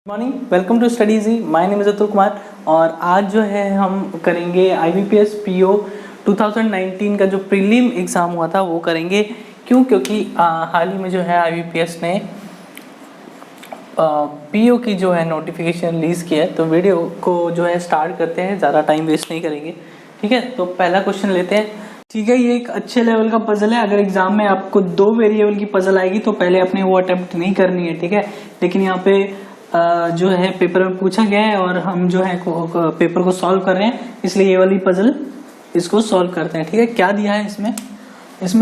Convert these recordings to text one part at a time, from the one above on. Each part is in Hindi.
Morning, welcome to study easy. My name is Atul Kumar और आज जो है हम करेंगे IBPS PO 2019 का जो प्रीलिम एग्ज़ाम हुआ था वो करेंगे। क्योंकि हाल ही में जो है IBPS ने PO की जो है नोटिफिकेशन रिलीज़ किया है। तो वीडियो को जो है स्टार्ट करते हैं, ज़्यादा टाइम वेस्ट नहीं करेंगे। ठीक है, तो पहला क्वेश्चन लेते हैं। ठीक है, ये एक अच्छे लेवल का पजल है। अगर एग्जाम में आपको 2 वेरिएबल की पजल आएगी तो पहले अपने वो अटेम्प्ट नहीं करनी है। ठीक है, लेकिन यहाँ पे जो है पेपर में पूछा गया है और हम जो है पेपर को सॉल्व कर रहे हैं, इसलिए ये वाली पजल इसको सॉल्व करते हैं। ठीक है, क्या दिया है इसमें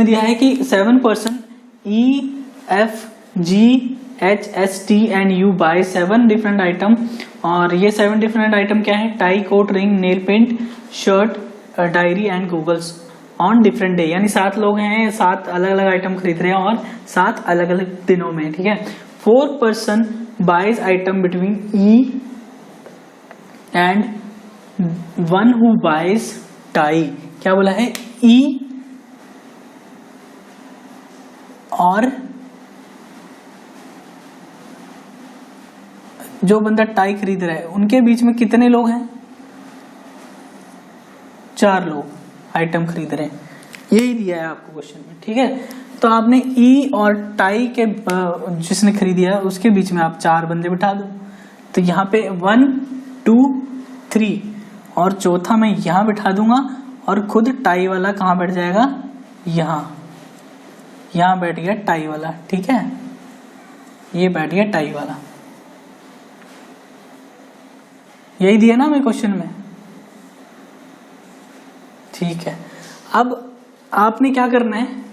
दिया है कि 7 person EFGHST and U by 7 different item. और ये 7 डिफरेंट आइटम क्या है? Tie, coat, ring, nail paint, shirt, diary and goggles on different day. यानी 7 लोग हैं, 7 अलग अलग आइटम खरीद रहे हैं और 7 अलग अलग दिनों में। ठीक है, 4 person buys item between E and one who buys tie। क्या बोला है? E और जो बंदा टाई खरीद रहा है उनके बीच में कितने लोग हैं? 4 लोग आइटम खरीद रहे हैं। यही दिया है आपको क्वेश्चन में। ठीक है, तो आपने ई और टाई के जिसने खरीदी है उसके बीच में आप 4 बंदे बिठा दो। तो यहाँ पे 1 2 3 और चौथा मैं यहाँ बिठा दूंगा और खुद टाई वाला कहाँ बैठ जाएगा? यहाँ बैठ गया टाई वाला। ठीक है, ये बैठ गया टाई वाला। यही दिया ना मैं क्वेश्चन में। ठीक है, अब आपने क्या करना है,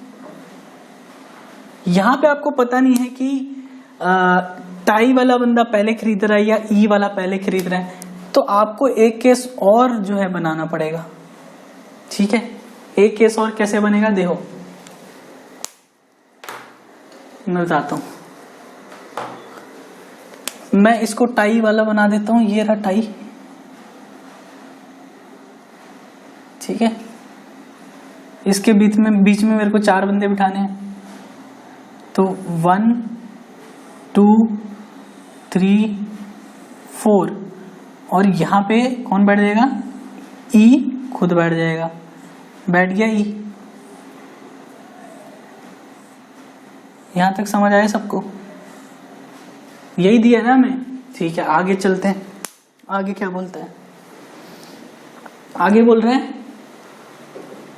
यहां पे आपको पता नहीं है कि टाई वाला बंदा पहले खरीद रहा है या ई वाला पहले खरीद रहा है, तो आपको एक केस और जो है बनाना पड़ेगा। ठीक है, एक केस और कैसे बनेगा देखो, मैं बताता हूं। मैं इसको टाई वाला बना देता हूं, ये रहा टाई। ठीक है, इसके बीच में मेरे को 4 बंदे बिठाने हैं। तो 1 2 3 4 और यहाँ पे कौन बैठ जाएगा? ई खुद बैठ जाएगा। बैठ गया ई। यहां तक समझ आया सबको? यही दिया ना हमें। ठीक है, आगे चलते हैं। आगे क्या बोलता है? आगे बोल रहे हैं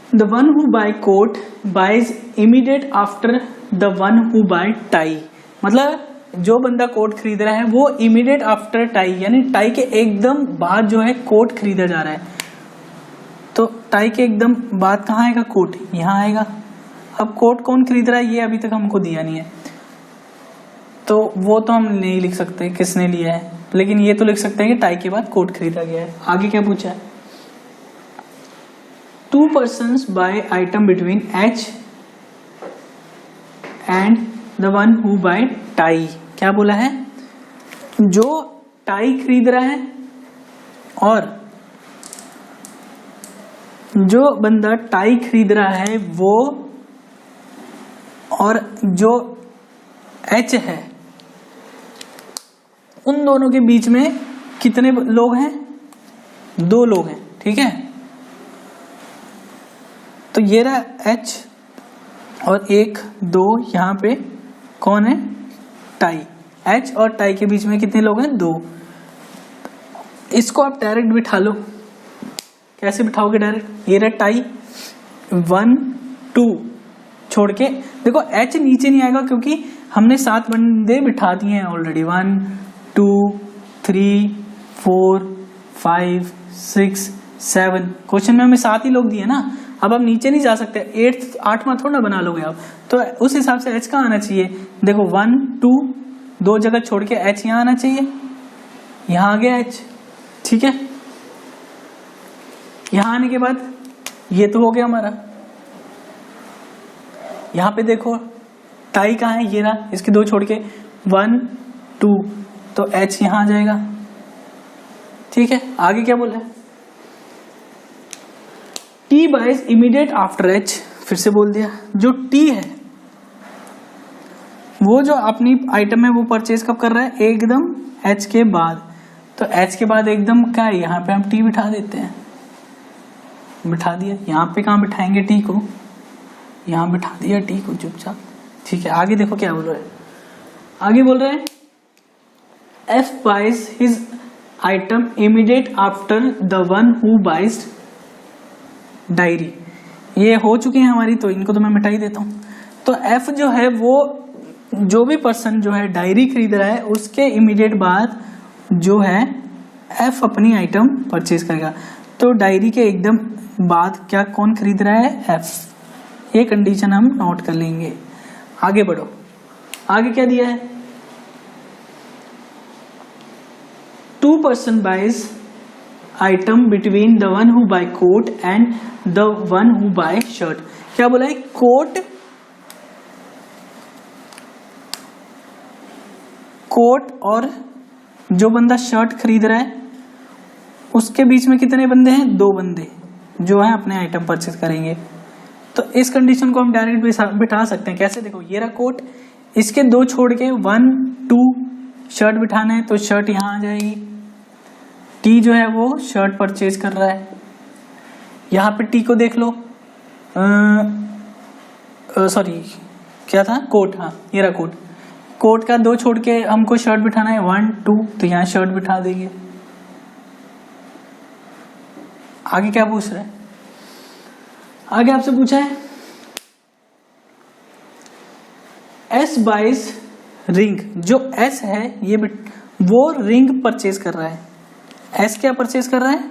The one who buy coat buys immediate after the one who buy tie। मतलब जो बंदा कोट खरीद रहा है वो इमीडिएट आफ्टर टाई, यानी टाई के एकदम बाद जो है कोट खरीदा जा रहा है। तो टाई के एकदम बाद कहाँ आएगा? कोट यहाँ आएगा। अब कोट कौन खरीद रहा है ये अभी तक हमको दिया नहीं है, तो वो तो हम नहीं लिख सकते किसने लिया है, लेकिन ये तो लिख सकते हैं कि टाई के बाद कोट खरीदा गया है। आगे क्या पूछा है? 2 persons buy item between H and the one who buy tie। क्या बोला है? जो टाई खरीद रहा है और जो बंदा टाई खरीद रहा है वो और जो H है, उन दोनों के बीच में कितने लोग हैं? 2 लोग हैं। ठीक है, तो ये रहा H और 1 2 यहाँ पे कौन है? टाई। H और टाई के बीच में कितने लोग हैं? 2। इसको आप डायरेक्ट बिठा लो। कैसे बिठाओगे डायरेक्ट? ये रहा टाई, 1 2 छोड़ के देखो H नीचे नहीं आएगा क्योंकि हमने 7 बंदे बिठा दिए हैं ऑलरेडी। 1 2 3 4 5 6 7। क्वेश्चन में हमें 7 ही लोग दिए ना। अब आप नीचे नहीं जा सकते, 8वां थोड़ा ना बना लोगे आप, तो उस हिसाब से H कहाँ आना चाहिए? देखो 1 2 2 जगह छोड़ के H यहाँ आना चाहिए। यहाँ आ गया H। ठीक है, यहाँ आने के बाद ये तो हो गया हमारा। यहाँ पे देखो टाई कहाँ है? ये रहा, इसके 2 छोड़ के 1 2, तो H यहाँ आ जाएगा। ठीक है, आगे क्या बोला है? T buys immediate after H। फिर से बोल दिया, जो T है वो जो अपनी आइटम है वो परचेज कब कर रहा है, एकदम एच के बाद। तो एच के बाद एकदम क्या है, यहाँ पे हम टी बिठा देते हैं, बिठा दिया। यहाँ पे कहाँ बिठाएंगे टी को, यहाँ बिठा दिया टी को चुपचाप। ठीक है, आगे देखो क्या बोल रहा है, आगे बोल रहे हैं F buys his item immediate after the one who buys diary. ये हो चुकी है हमारी, तो इनको तो मैं मिटा ही देता हूँ। तो एफ जो है वो जो भी पर्सन जो है डायरी खरीद रहा है उसके इमीडिएट बाद जो है एफ अपनी आइटम परचेज करेगा। तो डायरी के एकदम बाद क्या कौन खरीद रहा है, एफ। ये कंडीशन हम नोट कर लेंगे। आगे बढ़ो, आगे क्या दिया है, 2 person buys item between the one who buy coat and the one who buy shirt। क्या बोला है, कोट और जो बंदा शर्ट खरीद रहा है उसके बीच में कितने बंदे हैं, 2 बंदे जो है अपने आइटम परचेज करेंगे। तो इस कंडीशन को हम डायरेक्ट बिठा सकते हैं। कैसे, देखो ये रहा कोट, इसके 2 छोड़ के 1 2 शर्ट बिठाना है, तो शर्ट यहाँ आ जाएगी। टी जो है वो शर्ट परचेज कर रहा है, यहाँ पे टी को देख लो, सॉरी क्या था, कोट, हाँ ये रहा कोट। कोट का 2 छोड़ के हमको शर्ट बिठाना है 1 2, तो यहाँ शर्ट बिठा देंगे। आगे क्या पूछ रहे हैं, आगे आपसे पूछा है एस बाइज रिंग। जो एस है ये वो रिंग परचेज कर रहा है। एस क्या परचेज कर रहा है,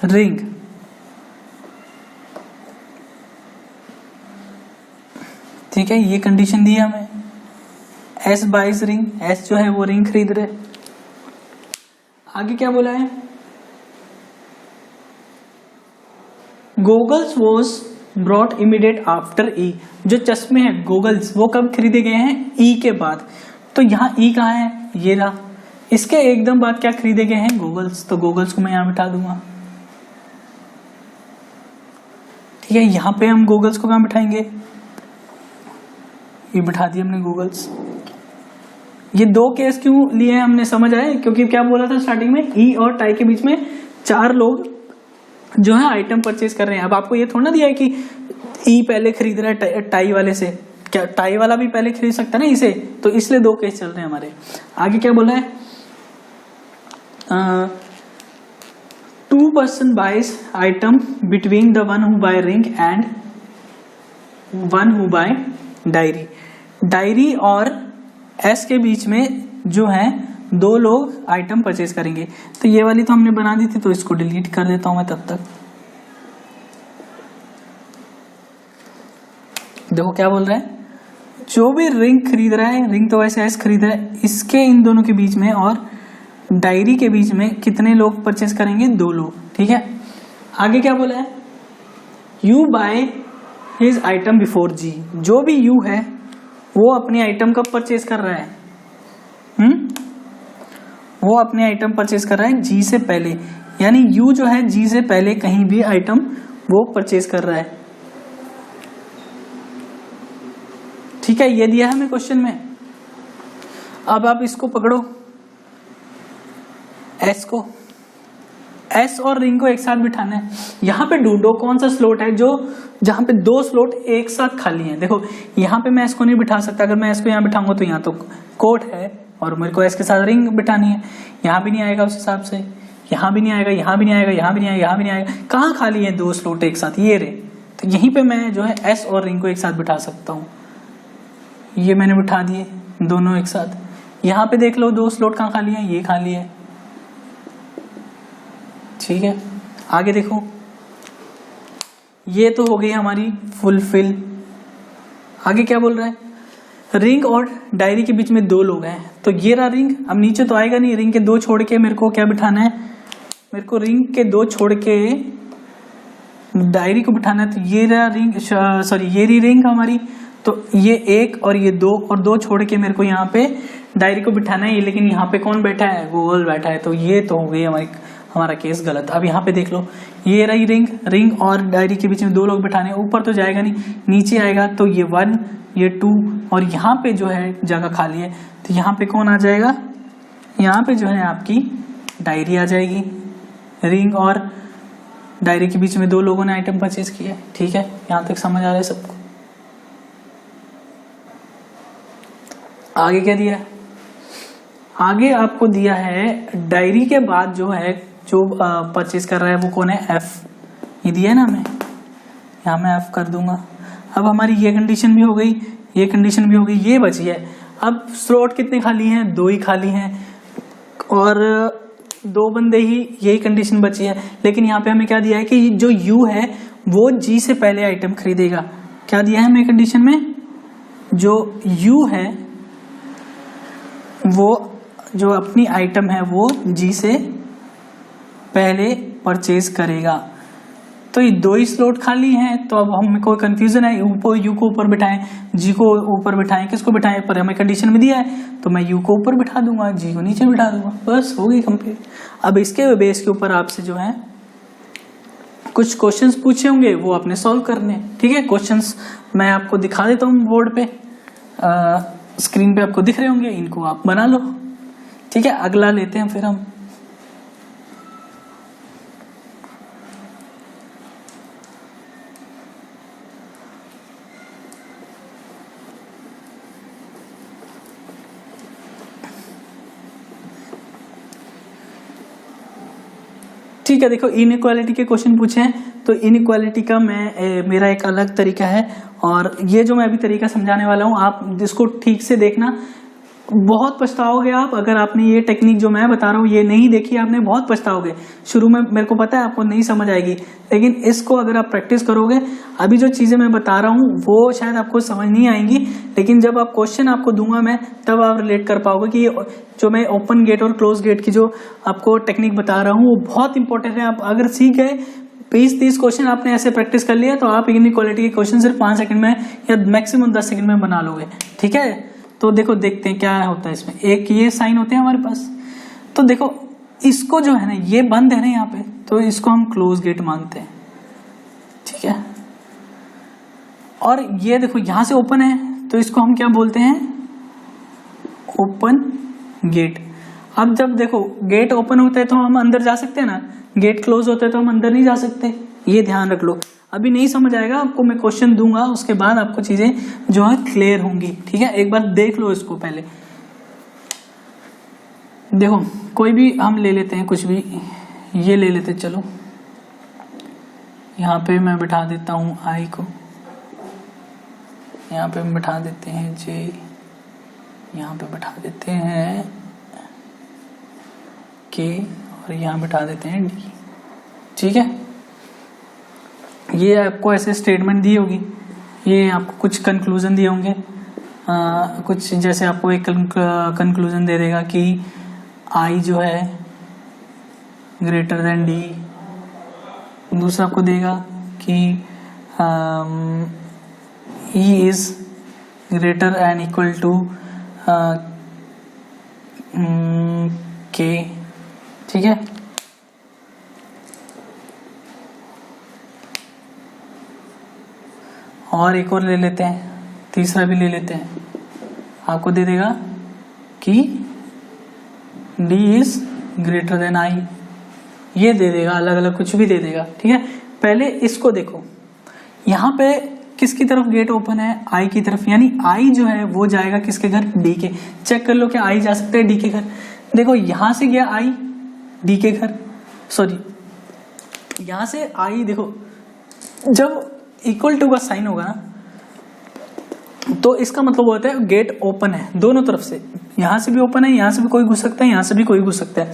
रिंग। ठीक है, ये कंडीशन दी है हमें, एस बाइज रिंग, एस जो है वो रिंग खरीद रहे। आगे क्या बोला है, goggles was brought immediate after E. जो चश्मे हैं गोगल्स वो कब खरीदे गए हैं, ई के बाद। तो यहाँ ई कहाँ है, ये रहा, इसके एकदम बाद क्या खरीदे गए हैं, गोगल्स। तो गोगल्स को मैं यहाँ बिठा दूंगा। ठीक है, यहाँ पे हम गोगल्स को कहाँ बिठाएंगे, ये बिठा दिया हमने गोगल्स। ये 2 केस क्यों लिए हैं हमने, समझ आए, क्योंकि क्या बोला था स्टार्टिंग में, ई और टाई के बीच में 4 लोग जो है आइटम परचेज कर रहे हैं। अब आपको ये थोड़ा ना दिया है कि ई पहले खरीद रहा है टाई वाले से, क्या टाई वाला भी पहले खरीद सकता है ना इसे, तो इसलिए 2 केस चल रहे हैं हमारे। आगे क्या बोला है, 2 person buys item between the one who buy ring and one who buy diary. Diary और एस के बीच में जो है 2 लोग आइटम परचेज करेंगे। तो ये वाली तो हमने बना दी थी, तो इसको डिलीट कर देता हूं मैं तब तक। देखो क्या बोल रहा है, जो भी रिंग खरीद रहा है, रिंग तो वैसे एस खरीद रहा है, इसके इन दोनों के बीच में और डायरी के बीच में कितने लोग परचेज करेंगे, 2 लोग। ठीक है, आगे क्या बोला है, U buy his item before G. जो भी यू है वो अपनी आइटम कब परचेज कर रहा है, वो अपने आइटम परचेज कर रहा है जी से पहले। यानी यू जो है जी से पहले कहीं भी आइटम वो परचेज कर रहा है। ठीक है, ये दिया है हमें क्वेश्चन में। अब आप इसको पकड़ो, एस को, एस और रिंग को एक साथ बिठाना है। यहाँ पे ढूंढो कौन सा स्लॉट है जो जहां पे 2 स्लॉट एक साथ खाली हैं। देखो यहाँ पे मैं एस को नहीं बिठा सकता, अगर मैं एस को यहाँ बिठाऊंगा तो यहाँ तो कोट है और मेरे को एस के साथ रिंग बिठानी है, यहाँ भी नहीं आएगा उस हिसाब से, यहाँ भी नहीं आएगा, यहाँ भी नहीं आएगा, यहाँ भी नहीं आएगा, यहाँ भी नहीं आएगा। कहाँ खाली है 2 स्लॉट एक साथ, ये रे। तो यहीं पे मैं जो है एस और रिंग को एक साथ बिठा सकता हूँ। ये मैंने बिठा दिए दोनों एक साथ। यहाँ पे देख लो 2 स्लॉट कहाँ खाली है, ये खाली है। ठीक है, आगे देखो, ये तो हो गई हमारी फुलफिल। आगे क्या बोल रहा है, रिंग और डायरी के बीच में 2 लोग हैं। तो ये रहा रिंग, अब नीचे तो आएगा नहीं, रिंग के 2 छोड़ के मेरे को क्या बिठाना है, मेरे को रिंग के 2 छोड़ के डायरी को बिठाना है। तो ये रहा रिंग, सॉरी ये रही रिंग हमारी। तो ये 1 और ये 2 और 2 छोड़ के मेरे को यहाँ पे डायरी को बिठाना है। लेकिन यहाँ पे कौन बैठा है, गूगल बैठा है। तो ये तो हो गई हमारा केस गलत। अब यहाँ पे देख लो, ये रही रिंग, रिंग और डायरी के बीच में 2 लोग बिठाने, ऊपर तो जाएगा नहीं, नीचे आएगा, तो ये 1 ये 2 और यहाँ पे जो है जगह खाली है, तो यहाँ पे कौन आ जाएगा, यहाँ पे जो है आपकी डायरी आ जाएगी। रिंग और डायरी के बीच में 2 लोगों ने आइटम परचेज किया, ठीक है, यहाँ तक समझ आ रहा है सबको। आगे क्या दिया है, आगे आपको दिया है डायरी के बाद जो है जो परचेज कर रहा है वो कौन है, एफ, ये दिया है ना हमें, यहाँ मैं एफ कर दूंगा। अब हमारी ये कंडीशन भी हो गई, ये कंडीशन भी हो गई, ये बची है। अब स्लॉट कितने खाली हैं, 2 ही खाली हैं और 2 बंदे ही, यही कंडीशन बची है। लेकिन यहाँ पे हमें क्या दिया है कि जो यू है वो जी से पहले आइटम खरीदेगा। क्या दिया है हमें कंडीशन में, जो यू है वो जो अपनी आइटम है वो जी से पहले परचेज करेगा। तो ये 2 ही स्लॉट खाली हैं, तो अब हमें कोई कंफ्यूजन है, यू को ऊपर बिठाएं, जी को ऊपर बिठाएं, किसको बिठाएं, पर हमें कंडीशन में दिया है तो मैं यू को ऊपर बिठा दूंगा, जी को नीचे बिठा दूंगा, बस हो गई कंप्लीट। अब इसके बेस के ऊपर आपसे जो है कुछ क्वेश्चंस पूछे होंगे, वो आपने सॉल्व करने, ठीक है। क्वेश्चंस मैं आपको दिखा देता हूँ बोर्ड पे, स्क्रीन पे आपको दिख रहे होंगे, इनको आप बना लो, ठीक है। अगला लेते हैं फिर हम, ठीक है। देखो इनइक्वालिटी के क्वेश्चन पूछे हैं, तो इनइक्वालिटी का मेरा एक अलग तरीका है, और ये जो मैं अभी तरीका समझाने वाला हूँ आप इसको ठीक से देखना, बहुत पछताओगे आप अगर आपने ये टेक्निक जो मैं बता रहा हूँ ये नहीं देखी आपने, बहुत पछताओगे। शुरू में मेरे को पता है आपको नहीं समझ आएगी, लेकिन इसको अगर आप प्रैक्टिस करोगे, अभी जो चीजें मैं बता रहा हूँ वो शायद आपको समझ नहीं आएंगी, लेकिन जब आप क्वेश्चन आपको दूंगा मैं तब आप रिलेट कर पाओगे कि जो मैं ओपन गेट और क्लोज गेट की जो आपको टेक्निक बता रहा हूँ वो बहुत इंपॉर्टेंट है। आप अगर सीख गए 20-30 क्वेश्चन आपने ऐसे प्रैक्टिस कर लिया तो आप इनइक्वालिटी के क्वेश्चन सिर्फ 5 सेकंड में या मैक्सिमम 10 सेकंड में बना लोगे, ठीक है। तो देखो देखते हैं क्या होता है इसमें। एक ये साइन होते हैं हमारे पास, तो देखो इसको जो है ना ये बंद है ना यहाँ पे, तो इसको हम क्लोज गेट मानते हैं, ठीक है। और ये देखो यहाँ से ओपन है तो इसको हम क्या बोलते हैं, ओपन गेट। अब जब देखो गेट ओपन होता है तो हम अंदर जा सकते हैं ना, गेट क्लोज होता है तो हम अंदर नहीं जा सकते, ये ध्यान रख लो। अभी नहीं समझ आएगा आपको, मैं क्वेश्चन दूंगा उसके बाद आपको चीजें जो है क्लियर होंगी, ठीक है। एक बार देख लो इसको पहले। देखो कोई भी हम ले लेते हैं, कुछ भी ये ले लेते, चलो यहाँ पे मैं बिठा देता हूँ आई को, यहाँ पे बिठा देते हैं जे, यहाँ पे बिठा देते हैं के, और यहाँ बिठा देते हैं डी, ठीक है। ये आपको ऐसे स्टेटमेंट दी होगी, ये आपको कुछ कंक्लूजन दिए होंगे, कुछ जैसे आपको एक कंक्लूजन दे देगा कि आई जो है ग्रेटर देन डी, दूसरा आपको देगा कि E is greater and equal to K, ठीक है। और एक और ले लेते हैं, तीसरा भी ले लेते हैं, आपको दे देगा कि D is greater than I, ये दे देगा, अलग अलग कुछ भी दे देगा, ठीक है। पहले इसको देखो, यहाँ पे किसकी तरफ गेट ओपन है, I की तरफ, यानी I जो है वो जाएगा किसके घर, D के। चेक कर लो क्या I जा सकता है D के घर। देखो यहां से गया I D के घर, सॉरी यहां से I, देखो जब इक्वल टू का साइन होगा ना तो इसका मतलब होता है गेट ओपन है दोनों तरफ से, यहां से भी ओपन है, यहां से भी कोई घुस सकता है, यहां से भी कोई घुस सकता है।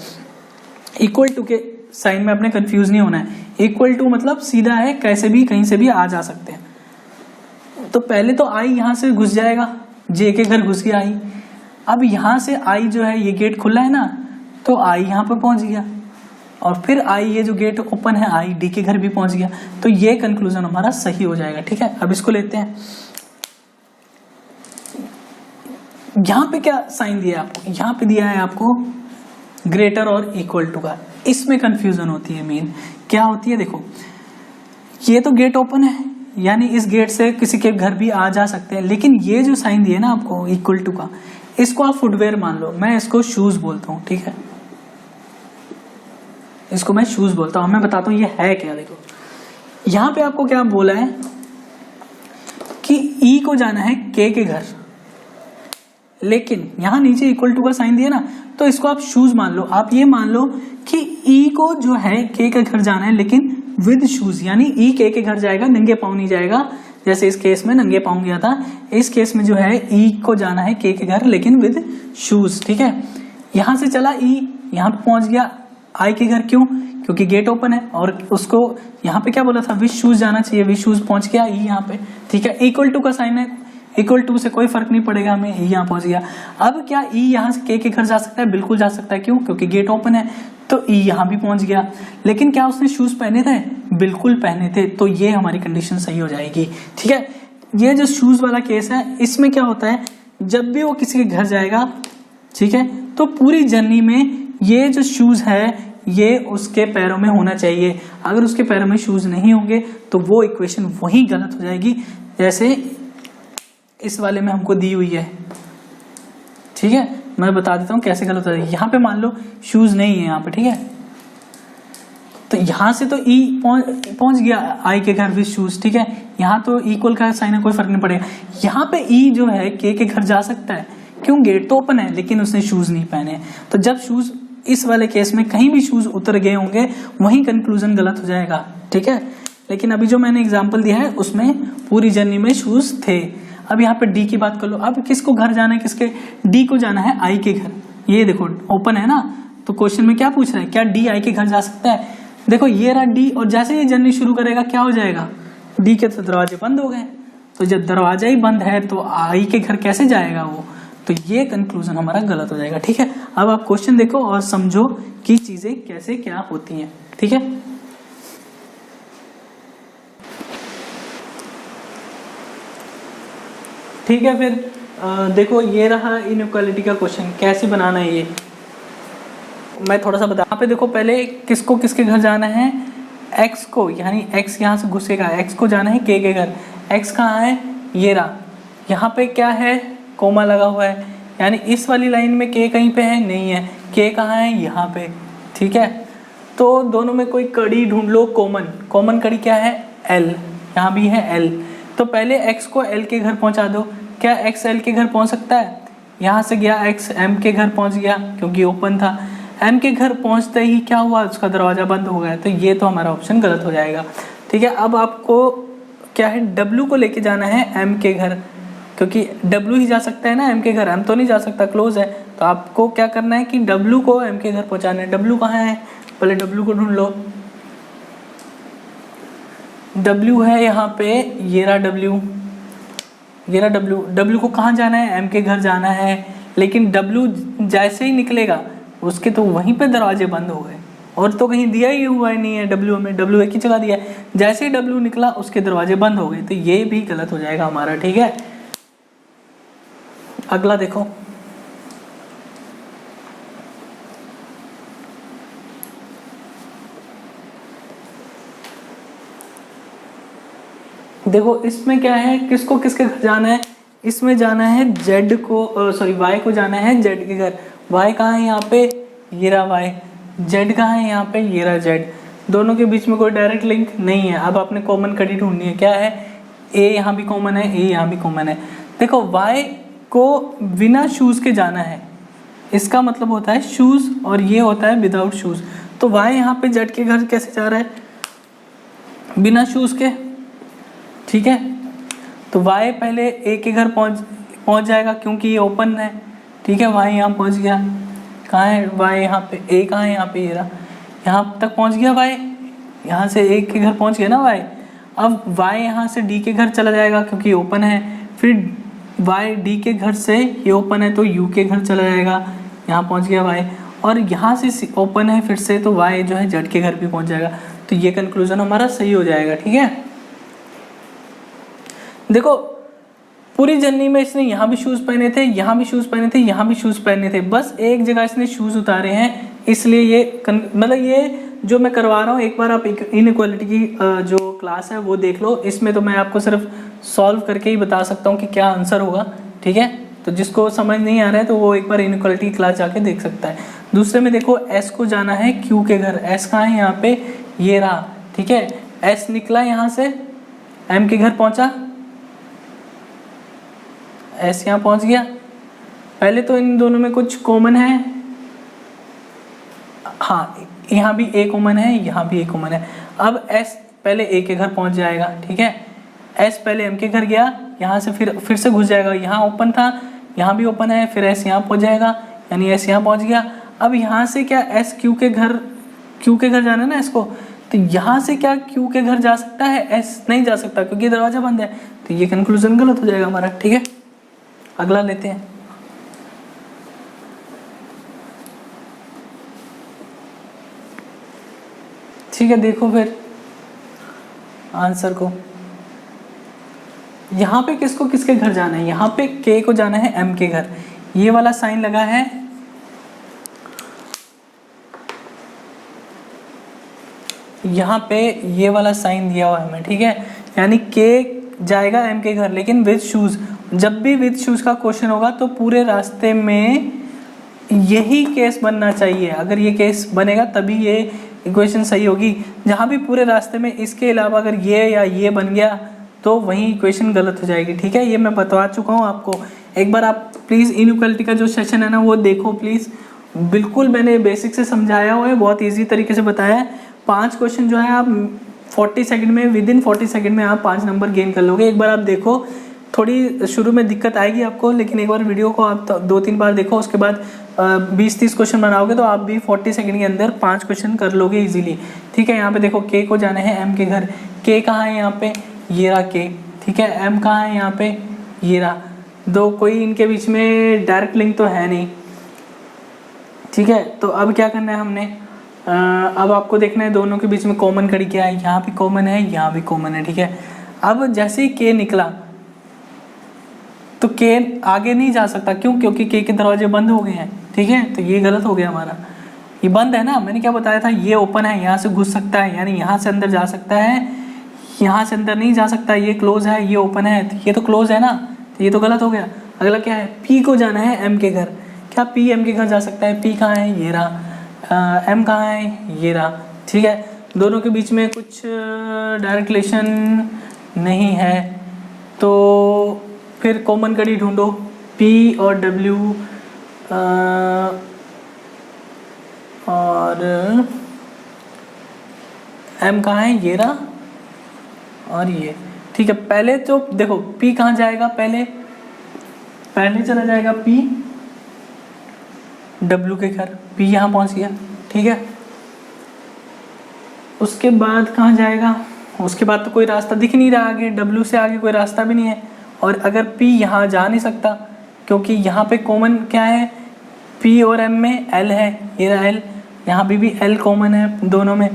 इक्वल टू के साइन में अपने कंफ्यूज नहीं होना है, इक्वल टू मतलब सीधा है, कैसे भी कहीं से भी आ जा सकते हैं। तो पहले तो आई यहां से घुस जाएगा, जे के घर घुस गया आई। अब यहां से आई जो है ये गेट खुला है ना, तो आई यहां पर पहुंच गया, और फिर आई ये जो गेट ओपन है आई डी के घर भी पहुंच गया, तो ये कंक्लूजन हमारा सही हो जाएगा, ठीक है। अब इसको लेते हैं, यहां पे क्या साइन दिया है आपको, यहां पे दिया है आपको ग्रेटर और इक्वल टू का, इसमें कंफ्यूजन होती है। मेन क्या होती है, देखो ये तो गेट ओपन है, यानी इस गेट से किसी के घर भी आ जा सकते हैं, लेकिन ये जो साइन दिया ना आपको इक्वल टू का, इसको आप फुटवेयर मान लो, मैं इसको शूज बोलता हूँ, ठीक है, इसको मैं शूज बोलता हूँ। मैं बताता हूँ ये है क्या। देखो यहां पे आपको क्या बोला है कि ई को जाना है के घर, लेकिन यहां नीचे इक्वल टू का साइन दिया ना, तो इसको आप शूज मान लो। आप ये मान लो कि ई को जो है के घर जाना है, लेकिन विद शूज, यानी ई के घर जाएगा, नंगे पाँव नहीं जाएगा। जैसे इस केस में नंगे पाँव गया था, इस केस में जो है ई को जाना है के घर, लेकिन विद शूज, ठीक है। यहां से चला ई, यहां पे पहुंच गया आई के घर, क्यों? क्योंकि गेट ओपन है, और उसको यहाँ पे क्या बोला था, विद शूज जाना चाहिए, विद शूज पहुंच गया ई यहाँ पे, ठीक है। इक्वल टू का साइन है, इक्वल टू से कोई फर्क नहीं पड़ेगा हमें, ई यहाँ पहुंच गया। अब क्या ई यहाँ से के घर जा सकता है? बिल्कुल जा सकता है, क्यों? क्योंकि गेट ओपन है, तो ई यहाँ भी पहुंच गया। लेकिन क्या उसने शूज पहने थे? बिल्कुल पहने थे, तो ये हमारी कंडीशन सही हो जाएगी, ठीक है। ये जो शूज वाला केस है, इसमें क्या होता है, जब भी वो किसी के घर जाएगा, ठीक है, तो पूरी जर्नी में ये जो शूज है ये उसके पैरों में होना चाहिए। अगर उसके पैरों में शूज नहीं होंगे तो वो इक्वेशन वही गलत हो जाएगी, जैसे इस वाले में हमको दी हुई है, ठीक है। मैं बता देता हूँ कैसे गलत हो जाएगी। यहाँ पे मान लो शूज नहीं है यहाँ पे, ठीक है, तो यहाँ से तो ई पहुंच गया आई के घर विद शूज, ठीक है। यहाँ तो इक्वल का साइन है, कोई फर्क नहीं पड़ेगा। यहाँ पे ई जो है के घर जा सकता है, क्यों? गेट तो ओपन है, लेकिन उसने शूज नहीं पहने। तो जब शूज, इस वाले केस में कहीं भी शूज उतर गए होंगे, वहीं कंक्लूजन गलत हो जाएगा, ठीक है। लेकिन अभी जो मैंने एग्जांपल दिया है उसमें पूरी जर्नी में शूज थे। अब यहाँ पे डी की बात कर लो। अब किसको घर जाना है, किसके? डी को जाना है आई के घर। ये देखो ओपन है ना, तो क्वेश्चन में क्या पूछ रहा है, क्या डी आई के घर जा सकता है? देखो ये रहा डी, और जैसे ये जर्नी शुरू करेगा क्या हो जाएगा, डी के तो दरवाजे बंद हो गए। तो जब दरवाजा ही बंद है तो आई के घर कैसे जाएगा वो? तो ये कंक्लूजन हमारा गलत हो जाएगा, ठीक है। अब आप क्वेश्चन देखो और समझो कि चीजें कैसे क्या होती हैं, ठीक है। ठीक है, फिर देखो ये रहा इनइक्वालिटी का क्वेश्चन, कैसे बनाना है ये मैं थोड़ा सा बता। यहाँ पे देखो पहले किसको किसके घर जाना है, एक्स को, यानी एक्स यहाँ से घुसेगा, एक्स को जाना है के घर। एक्स कहाँ है? ये रहा। यहाँ पे क्या है, कोमा लगा हुआ है, यानी इस वाली लाइन में के कहीं पे है? नहीं है। के कहाँ है? यहाँ पे, ठीक है। तो दोनों में कोई कड़ी ढूंढ लो कॉमन। कॉमन कड़ी क्या है? एल, यहाँ भी है एल। तो पहले एक्स को एल के घर पहुँचा दो। क्या एक्स एल के घर पहुँच सकता है? यहाँ से गया एक्स एम के घर पहुँच गया, क्योंकि ओपन था। एम के घर पहुँचते ही क्या हुआ, उसका दरवाज़ा बंद हो गया, तो ये तो हमारा ऑप्शन गलत हो जाएगा, ठीक है। अब आपको क्या है, डब्ल्यू को लेके जाना है एम के घर, क्योंकि डब्ल्यू ही जा सकता है ना एम के घर, एम तो नहीं जा सकता, क्लोज है। तो आपको क्या करना है कि डब्ल्यू को एम के घर पहुंचाना है। डब्ल्यू कहाँ है? पहले डब्ल्यू को ढूंढ लो। डब्ल्यू है यहाँ पे, ये रहा डब्ल्यू, ये रहा डब्ल्यू। डब्ल्यू को कहाँ जाना है? एम के घर जाना है, लेकिन डब्ल्यू जैसे ही निकलेगा उसके तो वहीं पे दरवाजे बंद हो गए, और तो कहीं दिया ही हुआ नहीं है डब्ल्यू में, डब्ल्यू एक ही जगह दिया है। जैसे ही डब्ल्यू निकला उसके दरवाजे बंद हो गए, तो ये भी गलत हो जाएगा हमारा, ठीक है। अगला देखो, देखो इसमें क्या है, किसको किसके घर जाना है? इसमें जाना है जेड को, सॉरी वाई को जाना है जेड के घर। वाई कहाँ है? यहाँ पे, ये रहा वाई। जेड कहाँ है? यहाँ पे, ये रहा जेड। दोनों के बीच में कोई डायरेक्ट लिंक नहीं है। अब आपने कॉमन कड़ी ढूंढनी है, क्या है? ए यहाँ भी कॉमन है, ए यहाँ भी कॉमन है। देखो वाई को बिना शूज के जाना है, इसका मतलब होता है शूज, और ये होता है विदाउट शूज। तो वाई यहाँ पे जेड के घर कैसे जा रहा है? बिना शूज के, ठीक है। तो वाई पहले ए के घर पहुंच जाएगा, क्योंकि ये ओपन है, ठीक है। वाई यहाँ पहुंच गया, कहाँ है वाई? यहाँ पे। ए कहाँ है? यहाँ पे, ये रहा। यहाँ तक पहुंच गया वाई, यहाँ से ए के घर पहुंच गया ना वाई। अब वाई यहाँ से डी के घर चला जाएगा, क्योंकि ओपन है। फिर वाई डी के घर से, ये ओपन है तो यू के घर चला जाएगा, यहाँ पहुंच गया वाई। और यहाँ से ओपन है फिर से, तो वाई जो है जेड के घर भी पहुंच जाएगा। तो ये कंक्लूजन हमारा सही हो जाएगा, ठीक है। देखो पूरी जर्नी में इसने यहाँ भी शूज पहने थे, यहाँ भी शूज पहने थे, यहाँ भी शूज पहने थे, बस एक जगह इसने शूज उतारे हैं इसलिए ये मतलब ये जो मैं करवा रहा हूँ, एक बार आप इनइक्वालिटी की जो क्लास है वो देख लो। इसमें तो मैं आपको सिर्फ सॉल्व करके ही बता सकता हूँ कि क्या आंसर होगा, ठीक है। तो जिसको समझ नहीं आ रहा है तो वो एक बार इनइक्वालिटी की क्लास जाके देख सकता है। दूसरे में देखो, एस को जाना है क्यू के घर। एस कहाँ है? यहाँ पे ये रहा, ठीक है। एस निकला यहाँ से, एम के घर पहुँचा, एस यहाँ पहुँच गया। पहले तो इन दोनों में कुछ कॉमन है, हाँ यहाँ भी ए कॉमन है, यहाँ भी ए कॉमन है। अब एस पहले ए के घर पहुँच जाएगा, ठीक है। एस पहले एम के घर गया, यहाँ से फिर से घुस जाएगा, यहाँ ओपन था, यहाँ भी ओपन है, फिर एस यहाँ पहुँच जाएगा, यानी एस यहाँ पहुँच गया। अब यहाँ से क्या एस क्यू के घर जाना है ना एस को, तो यहाँ से क्या क्यू के घर जा सकता है? एस नहीं जा सकता क्योंकि दरवाजा बंद है, तो ये कंक्लूजन गलत हो जाएगा हमारा, ठीक है। अगला लेते हैं। ठीक है, देखो फिर आंसर को। यहाँ पे किसको किसके घर जाना है? यहाँ पे के को जाना है एम के घर, ये वाला साइन लगा है, यहाँ पे ये वाला साइन दिया हुआ है हमें, ठीक है। यानी के जाएगा एम के घर, लेकिन विद शूज। जब भी विद शूज का क्वेश्चन होगा तो पूरे रास्ते में यही केस बनना चाहिए। अगर ये केस बनेगा तभी ये इक्वेशन सही होगी। जहाँ भी पूरे रास्ते में इसके अलावा अगर ये या ये बन गया तो वही इक्वेशन गलत हो जाएगी, ठीक है। ये मैं बता चुका हूँ आपको। एक बार आप प्लीज़ इनइक्वालिटी का जो सेशन है ना वो देखो प्लीज़, बिल्कुल मैंने बेसिक से समझाया हुआ है, बहुत ईजी तरीके से बताया है। 5 क्वेश्चन जो है आप 40 सेकंड में, विद इन 40 सेकंड में आप 5 नंबर गेन कर लोगे। एक बार आप देखो, थोड़ी शुरू में दिक्कत आएगी आपको, लेकिन एक बार वीडियो को आप 2-3 बार देखो, उसके बाद 20-30 क्वेश्चन बनाओगे तो आप भी 40 सेकंड के अंदर 5 क्वेश्चन कर लोगे इजीली, ठीक है। यहाँ पे देखो के को जाना है एम के घर, के कहाँ है? यहाँ पे ये रहा के, ठीक है। एम कहाँ है? यहाँ पे ये रहा। दो कोई इनके बीच में डायरेक्ट लिंक तो है नहीं, ठीक है। तो अब क्या करना है हमने, अब आपको देखना है दोनों के बीच में कॉमन कड़ी क्या है। यहाँ भी कॉमन है, यहाँ भी कॉमन है, ठीक है। अब जैसे ही के निकला तो के आगे नहीं जा सकता, क्यों? क्योंकि के दरवाजे बंद हो गए हैं, ठीक है। तो ये गलत हो गया हमारा, ये बंद है ना, मैंने क्या बताया था, ये ओपन है, यहाँ से घुस सकता है, यानी यहाँ से अंदर जा सकता है, यहाँ से अंदर नहीं जा सकता, ये क्लोज है, ये ओपन है, तो ये तो क्लोज है ना, तो ये तो गलत हो गया। अगला क्या है? पी को जाना है एम के घर। क्या पी एम के घर जा सकता है? पी कहाँ है? ये रहा। एम कहाँ है? ये रहा, ठीक है। दोनों के बीच में कुछ डायरेक्ट रिलेशन नहीं है, तो फिर कॉमन कड़ी ढूंढो। पी और डब्ल्यू और एम कहाँ है? ये रहा और ये, ठीक है। पहले तो देखो P कहाँ जाएगा, पहले चला जाएगा P W के घर, P यहाँ पहुँच गया, ठीक है। उसके बाद कहाँ जाएगा? उसके बाद तो कोई रास्ता दिख नहीं रहा आगे, W से आगे कोई रास्ता भी नहीं है। और अगर P यहाँ जा नहीं सकता क्योंकि यहाँ पे कॉमन क्या है, P और M में L है, ये रहा L, यहाँ भी L कॉमन है दोनों में,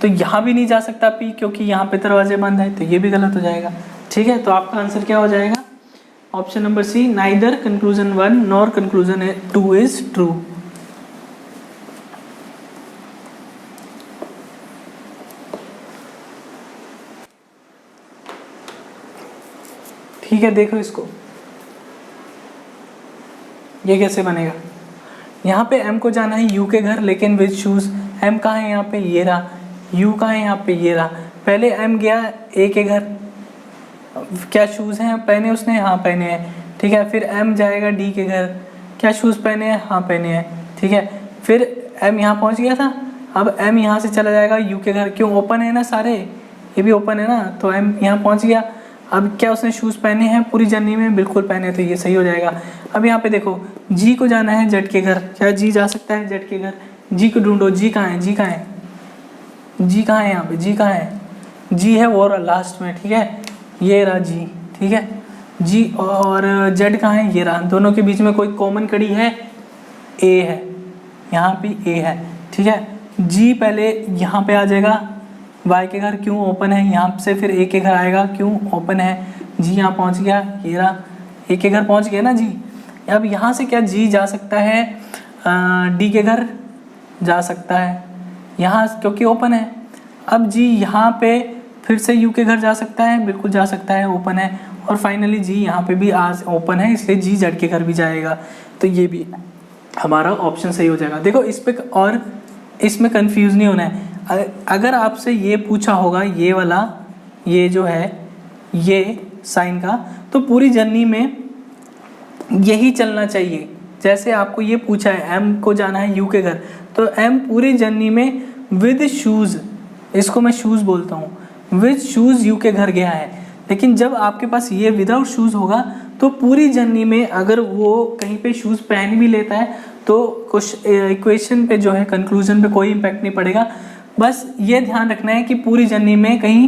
तो यहाँ भी नहीं जा सकता P क्योंकि यहाँ पे दरवाजे बंद है, तो ये भी गलत हो जाएगा, ठीक है। तो आपका आंसर क्या हो जाएगा? Option number C, neither conclusion 1 nor conclusion 2 is true. ठीक है, देखो इसको, ये कैसे बनेगा। यहाँ पे M को जाना है U के घर, लेकिन विद शूज। M कहाँ है? यहाँ पे ये रहा। U कहाँ है? यहाँ पे ये रहा। पहले M गया A के घर, क्या शूज़ हैं पहने उसने? हाँ पहने हैं, ठीक है। फिर M जाएगा D के घर, क्या शूज़ पहने हैं? हाँ पहने हैं, ठीक है। फिर M यहाँ पहुँच गया था, अब M यहाँ से चला जाएगा U के घर, क्यों? ओपन है ना सारे, ये भी ओपन है ना, तो M यहाँ पहुँच गया। अब क्या उसने शूज़ पहने हैं पूरी जर्नी में? बिल्कुल पहने, तो ये सही हो जाएगा। अब यहाँ पे देखो G को जाना है Z के घर, क्या G जा सकता है Z के घर? G को ढूंढो, G कहाँ है? G कहाँ है? G कहाँ है? यहाँ पे G कहाँ है? G है वो लास्ट में, ठीक है, ये रहा G, ठीक है। G और Z कहाँ है? ये रहा। दोनों के बीच में कोई कॉमन कड़ी है? A है, यहाँ भी A है, ठीक है। G पहले यहाँ पे आ जाएगा Y के घर, क्यों? ओपन है। यहाँ से फिर A के घर आएगा, क्यों? ओपन है। G यहाँ पहुँच गया, ये रहा, A के घर पहुँच गया ना G। अब यहाँ से क्या G जा सकता है D के घर? जा सकता है, यहाँ क्योंकि ओपन है। अब जी यहाँ पे फिर से यू के घर जा सकता है, बिल्कुल जा सकता है, ओपन है। और फाइनली जी यहाँ पे भी आज ओपन है, इसलिए जी जेड के घर भी जाएगा। तो ये भी हमारा ऑप्शन सही हो जाएगा। देखो इस पे और इसमें कंफ्यूज नहीं होना है। अगर आपसे ये पूछा होगा ये वाला, ये जो है ये साइन का, तो पूरी जर्नी में यही चलना चाहिए। जैसे आपको ये पूछा है एम को जाना है यू के घर, तो एम पूरी जर्नी में विद शूज़, इसको मैं शूज़ बोलता हूँ, विद शूज़ यू के घर गया है। लेकिन जब आपके पास ये विदाउट शूज़ होगा तो पूरी जर्नी में अगर वो कहीं पे शूज़ पहन भी लेता है तो कुछ इक्वेशन पे जो है कंक्लूजन पे कोई इम्पैक्ट नहीं पड़ेगा। बस ये ध्यान रखना है कि पूरी जर्नी में कहीं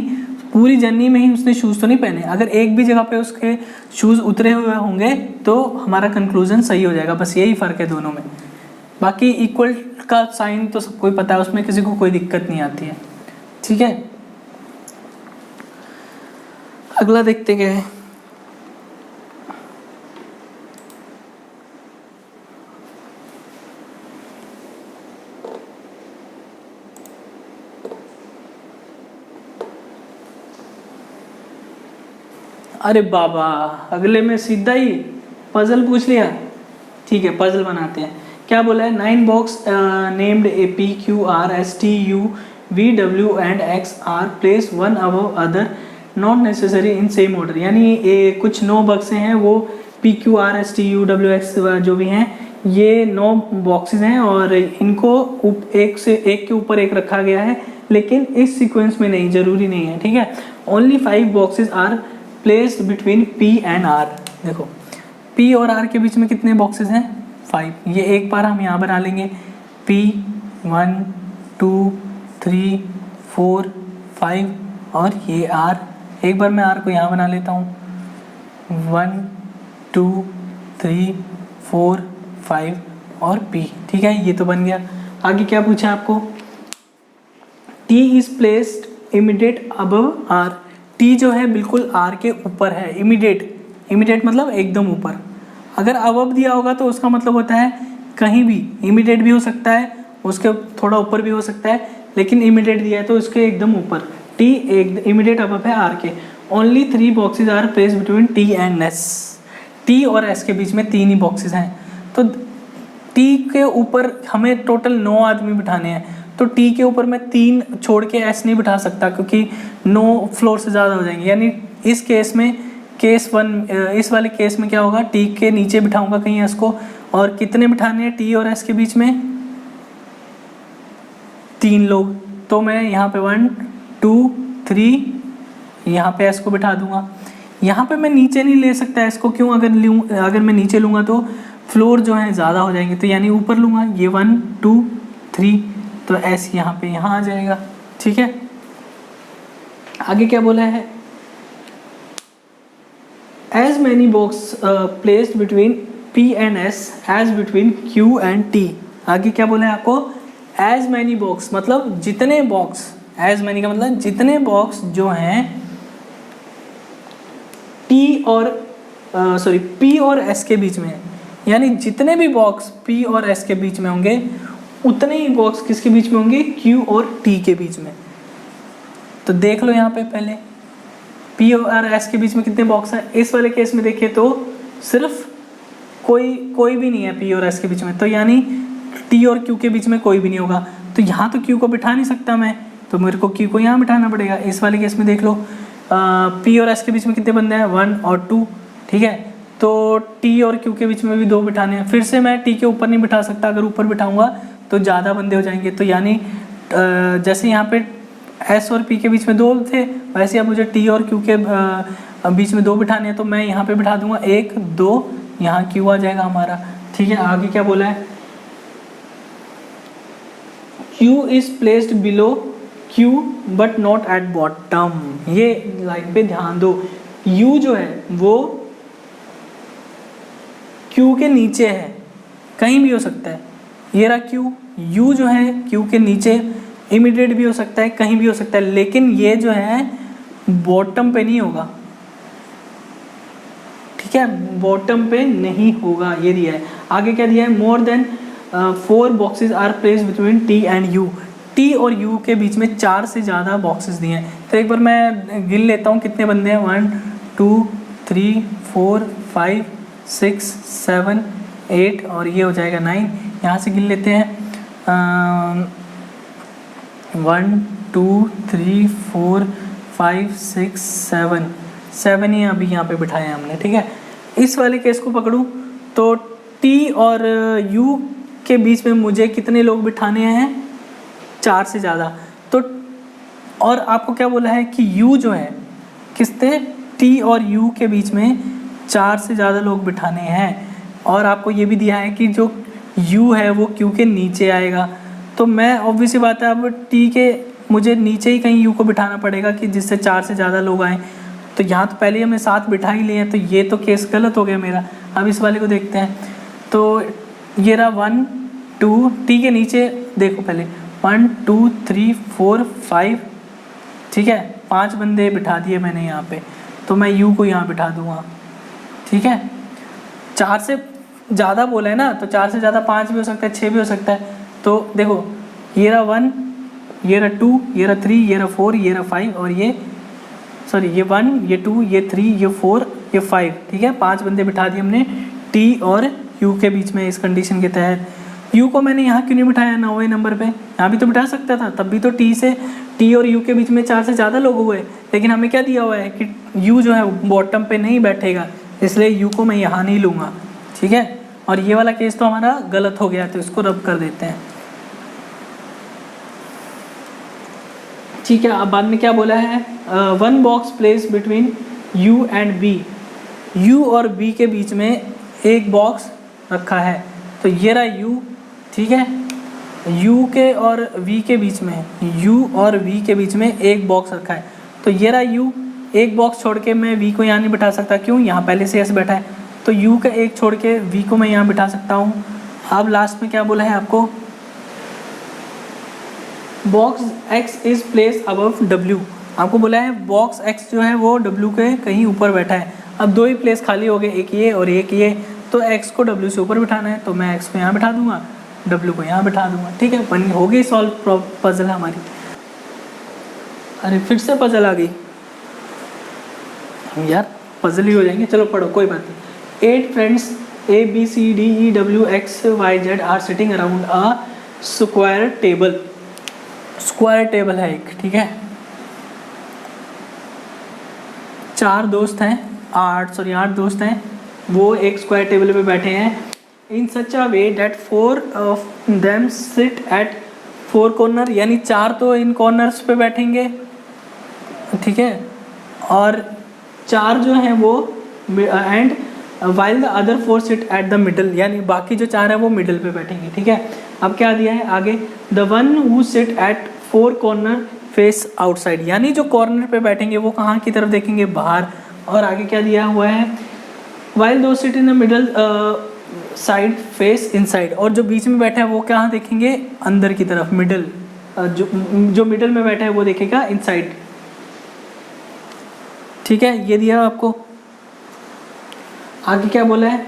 पूरी जर्नी में ही उसने शूज़ तो नहीं पहने। अगर एक भी जगह पे उसके शूज़ उतरे हुए होंगे तो हमारा कंक्लूजन सही हो जाएगा। बस यही फ़र्क है दोनों में। बाकी इक्वल का साइन तो सबको ही पता है, उसमें किसी को कोई दिक्कत नहीं आती है। ठीक है, अगला देखते क्या है। अरे बाबा, अगले में सीधा ही पजल पूछ लिया। ठीक है, पजल बनाते हैं। क्या बोला है, 9 box named A P Q R S T U V W and X are place one above other not necessary in same order. यानी कुछ 9 बक्से हैं, वो P Q R S T U W X जो भी हैं, ये 9 बॉक्सेस हैं और इनको एक के ऊपर एक रखा गया है, लेकिन इस सीक्वेंस में नहीं, जरूरी नहीं है। ठीक है, only 5 boxes are placed between P and R। देखो P और R के बीच में कितने बॉक्सेस हैं, 5। ये एक बार हम यहाँ बना लेंगे, P 1 2 3 4 5 और ये R। एक बार मैं R को यहाँ बना लेता हूँ, 1 2 3 4 5 और P। ठीक है, ये तो बन गया। आगे क्या पूछा आपको, T is placed immediate above R। T जो है बिल्कुल R के ऊपर है, इमीडिएट मतलब एकदम ऊपर। अगर अबव दिया होगा तो उसका मतलब होता है कहीं भी, इमीडिएट भी हो सकता है, उसके थोड़ा ऊपर भी हो सकता है, लेकिन इमीडिएट दिया है तो उसके एकदम ऊपर। T एक इमीडिएट अबव है R के। Only 3 boxes are placed between T and S। T और S के बीच में 3 ही बॉक्सेस हैं, तो T के ऊपर हमें टोटल 9 आदमी बिठाने हैं, तो T के ऊपर मैं 3 छोड़ के S नहीं बिठा सकता क्योंकि 9 फ्लोर से ज़्यादा हो जाएंगे। यानी इस केस में केस 1, इस वाले केस में क्या होगा, T के नीचे बिठाऊंगा कहीं S को। और कितने बिठाने हैं T और S के बीच में, 3 लोग। तो मैं यहाँ पे 1 2 3 यहाँ पे S को बिठा दूंगा। यहाँ पे मैं नीचे नहीं ले सकता S को, क्यों, अगर मैं नीचे लूँगा तो फ्लोर जो है ज़्यादा हो जाएंगे, तो यानी ऊपर लूँगा। ये 1 2 3, तो S यहाँ पे यहाँ आ जाएगा। ठीक है, आगे क्या बोला है, as many box placed between P and S as between Q and T। आगे क्या बोला है आपको, एज मैनी बॉक्स मतलब जितने बॉक्स, एज मैनी का मतलब जितने बॉक्स जो हैं P और S के बीच में है। यानी जितने भी बॉक्स P और S के बीच में होंगे उतने ही बॉक्स किसके बीच में होंगे, Q और T के बीच में। तो देख लो यहाँ पे पहले P और S के बीच में कितने बॉक्स हैं। इस वाले केस में देखिए तो सिर्फ कोई भी नहीं है P और S के बीच में, तो यानी T और Q के बीच में कोई भी नहीं होगा। तो यहाँ तो Q को बिठा नहीं सकता मैं, तो मेरे को Q को यहाँ बिठाना पड़ेगा। इस वाले केस में देख लो P और S के बीच में कितने बंदे हैं, 1 और 2। ठीक है, तो T और Q के बीच में भी 2 बिठाने हैं। फिर से मैं T के ऊपर नहीं बिठा सकता, अगर ऊपर बिठाऊंगा तो ज़्यादा बंदे हो जाएंगे। तो यानी जैसे यहाँ पे S और P के बीच में 2 थे, वैसे अब मुझे T और Q के बीच में 2 बिठाने हैं, तो मैं यहाँ पे बिठा दूंगा 1 2, यहाँ Q आ जाएगा हमारा। ठीक है, आगे क्या बोला है, Q is placed below Q but not at bottom. ये लाइन पे ध्यान दो, U जो है वो Q के नीचे है, कहीं भी हो सकता है। ये रहा Q, U जो है Q के नीचे, इमीडिएट भी हो सकता है, कहीं भी हो सकता है, लेकिन ये जो है बॉटम पे नहीं होगा। ठीक है, बॉटम पे नहीं होगा, ये दिया है। आगे क्या दिया है, more than 4 boxes are place between T and U. T और यू के बीच में 4 से ज़्यादा बॉक्सेस दिए हैं। तो एक बार मैं गिन लेता हूँ कितने बंदे हैं, 1 2 3 4 5 6 7 8 और ये हो जाएगा 9। यहाँ से गिन लेते हैं 1 2 3 4 5 6 7 ही अभी यहाँ पे बिठाए हैं हमने, ठीक है। इस वाले केस को पकड़ूँ तो टी और यू के बीच में मुझे कितने लोग बिठाने हैं, 4 से ज़्यादा। तो और आपको क्या बोला है कि यू जो है किससे, टी और यू के बीच में 4 से ज़्यादा लोग बिठाने हैं। और आपको ये भी दिया है कि जो यू है वो क्यू के नीचे आएगा। तो मैं ऑब्वियसली बात है अब टी के मुझे नीचे ही कहीं यू को बिठाना पड़ेगा कि जिससे 4 से ज़्यादा लोग आएँ। तो यहाँ तो पहले ही हमने 7 बिठा ही लिए हैं, तो ये तो केस गलत हो गया मेरा। अब इस वाले को देखते हैं। तो ये रहा 1 2, टी के नीचे देखो पहले 1 2 3 4 5, ठीक है, 5 बंदे बिठा दिए मैंने यहाँ पे। तो मैं यू को यहाँ बिठा दूँगा, ठीक है। 4 से ज़्यादा बोला है ना, तो 4 से ज़्यादा 5 भी हो सकता है, 6 भी हो सकता है। तो देखो ये रहा 1, ये रहा 2, ये रहा 3, ये रहा 4, ये रहा 5 और ये 1, ये 2, ये 3, ये 4, ये 5, ठीक है। 5 बंदे बिठा दिए हमने टी और यू के बीच में। इस कंडीशन के तहत यू को मैंने यहाँ क्यों नहीं बिठाया 9वें नंबर पे, यहाँ भी तो बिठा सकता था, तब भी तो टी और यू के बीच में 4 से ज़्यादा लोग हुए। लेकिन हमें क्या दिया हुआ है कि यू जो है बॉटम पे नहीं बैठेगा, इसलिए यू को मैं यहाँ नहीं लूँगा, ठीक है। और ये वाला केस तो हमारा गलत हो गया, तो इसको रब कर देते हैं, ठीक है। अब बाद में क्या बोला है, 1 box place between U and B. U और बी के बीच में एक बॉक्स रखा है। तो ये रहा यू, ठीक है। यू के और वी के बीच में, यू और वी के बीच में एक बॉक्स रखा है। तो ये रहा यू, एक बॉक्स छोड़ के मैं वी को यहाँ नहीं बिठा सकता, क्यों, यहाँ पहले से एस बैठा है। तो यू का एक छोड़ के वी को मैं यहाँ बिठा सकता हूँ। अब लास्ट में क्या बोला है आपको, box x is place above W. आपको बोला है बॉक्स एक्स जो है वो डब्ल्यू के कहीं ऊपर बैठा है। अब 2 ही प्लेस खाली हो गए, एक ये और एक ये। तो एक्स को डब्ल्यू से ऊपर बिठाना है, तो मैं एक्स को यहाँ बिठा दूंगा, डब्ल्यू को यहाँ बिठा दूंगा, ठीक है। बन हो गई सॉल्व पजल हमारी। अरे फिर से पजल आ गई यार, पजल ही हो जाएंगे। चलो पढ़ो, कोई बात नहीं। 8 friends A B C D E W X Y Z are sitting around a square table. Square table है एक, ठीक है। 8 दोस्त हैं, वो एक स्क्वायर टेबल पे बैठे हैं। In such a way that 4 of them sit at 4 corner, यानी 4 तो इन कॉर्नर्स पे बैठेंगे, ठीक है। और 4 जो हैं वो and while the other 4 sit at the middle, यानी बाकी जो 4 हैं वो मिडल पे बैठेंगे, ठीक है। अब क्या दिया है आगे, the one who sit at 4 corner face outside, यानी जो कॉर्नर पे बैठेंगे वो कहाँ की तरफ देखेंगे, बाहर। और आगे क्या दिया हुआ है, वाइल दो sit in the middle side face inside, और जो बीच में बैठा है वो कहाँ देखेंगे, अंदर की तरफ, मिडल। जो मिडल में बैठा है वो देखेगा इनसाइड, ठीक है। ये दिया आपको। आगे क्या बोला है,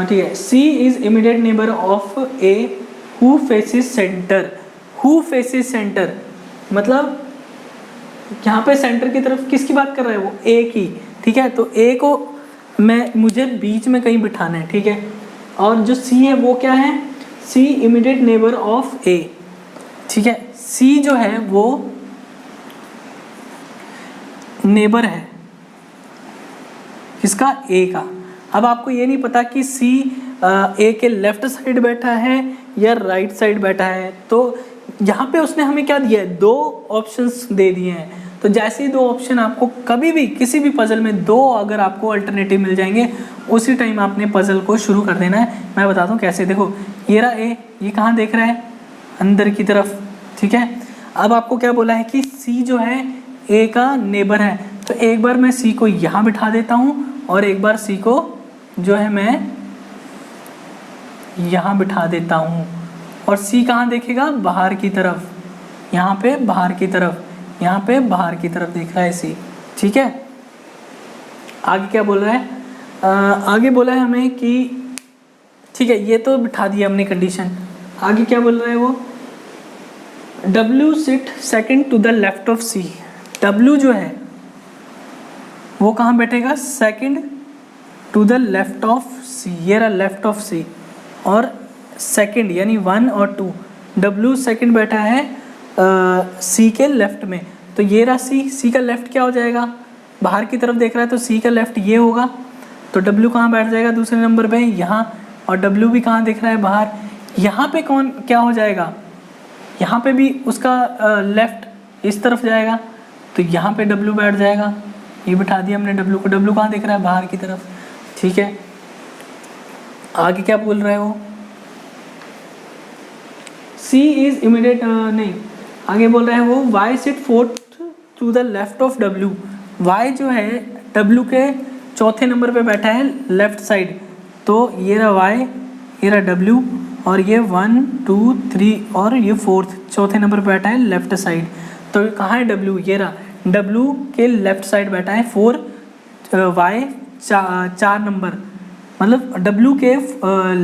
ठीक है। C is immediate neighbour of A who faces centre. Who faces centre मतलब यहाँ पे सेंटर की तरफ किसकी बात कर रहा है, वो A की, ठीक है। तो A को मुझे बीच में कहीं बिठाना है, ठीक है। और जो C है वो क्या है, C immediate neighbour of A, ठीक है। C जो है वो नेबर है किसका, A का। अब आपको ये नहीं पता कि C A के लेफ्ट साइड बैठा है या राइट साइड बैठा है। तो यहाँ पे उसने हमें क्या दिया है, 2 ऑप्शंस दे दिए हैं। तो जैसे ही 2 ऑप्शन आपको कभी भी किसी भी पजल में 2 अगर आपको अल्टरनेटिव मिल जाएंगे, उसी टाइम आपने पजल को शुरू कर देना है। मैं बताता हूँ कैसे। देखो ये रहा A, ये कहाँ देख रहा है, अंदर की तरफ, ठीक है। अब आपको क्या बोला है कि C जो है A का नेबर है। तो एक बार मैं C को यहाँ बिठा देता हूँ और एक बार C को जो है मैं यहाँ बिठा देता हूँ। और C कहाँ देखेगा, बाहर की तरफ, यहाँ पे बाहर की तरफ, यहाँ पे बाहर की तरफ देख रहा है C, ठीक है। आगे क्या बोल रहा है, आगे बोला है हमें कि ठीक है, ये तो बिठा दिया हमने कंडीशन। आगे क्या बोल रहा है वो, W sit second to the left of C। W जो है वो कहाँ बैठेगा, second to the left of C, ये रहा लेफ्ट ऑफ C, और सेकंड यानी 1 और 2, W सेकंड बैठा है C के लेफ्ट में, तो ये रहा C का लेफ्ट क्या हो जाएगा, बाहर की तरफ देख रहा है तो C का लेफ्ट ये होगा, तो W कहाँ बैठ जाएगा दूसरे नंबर पे, यहाँ, और W भी कहाँ दिख रहा है, बाहर। यहाँ पे कौन क्या हो जाएगा, यहाँ पे भी उसका लेफ्ट इस तरफ जाएगा, तो यहाँ पे W बैठ जाएगा, ये बिठा दिया हमने W को। W कहाँ दिख रहा है, बाहर की तरफ, ठीक है। आगे क्या बोल रहा है वो, C इज इमीडिएट, नहीं, आगे बोल रहा है वो Y sit fourth to the left of W। Y जो है W के चौथे नंबर पे बैठा है लेफ्ट साइड, तो ये रहा Y, ये रहा W, और ये 1 2 3 और ये फोर्थ चौथे नंबर पे बैठा है लेफ्ट साइड। तो कहाँ है W, ये रहा W के लेफ्ट साइड बैठा है 4, Y 4 नंबर, मतलब W के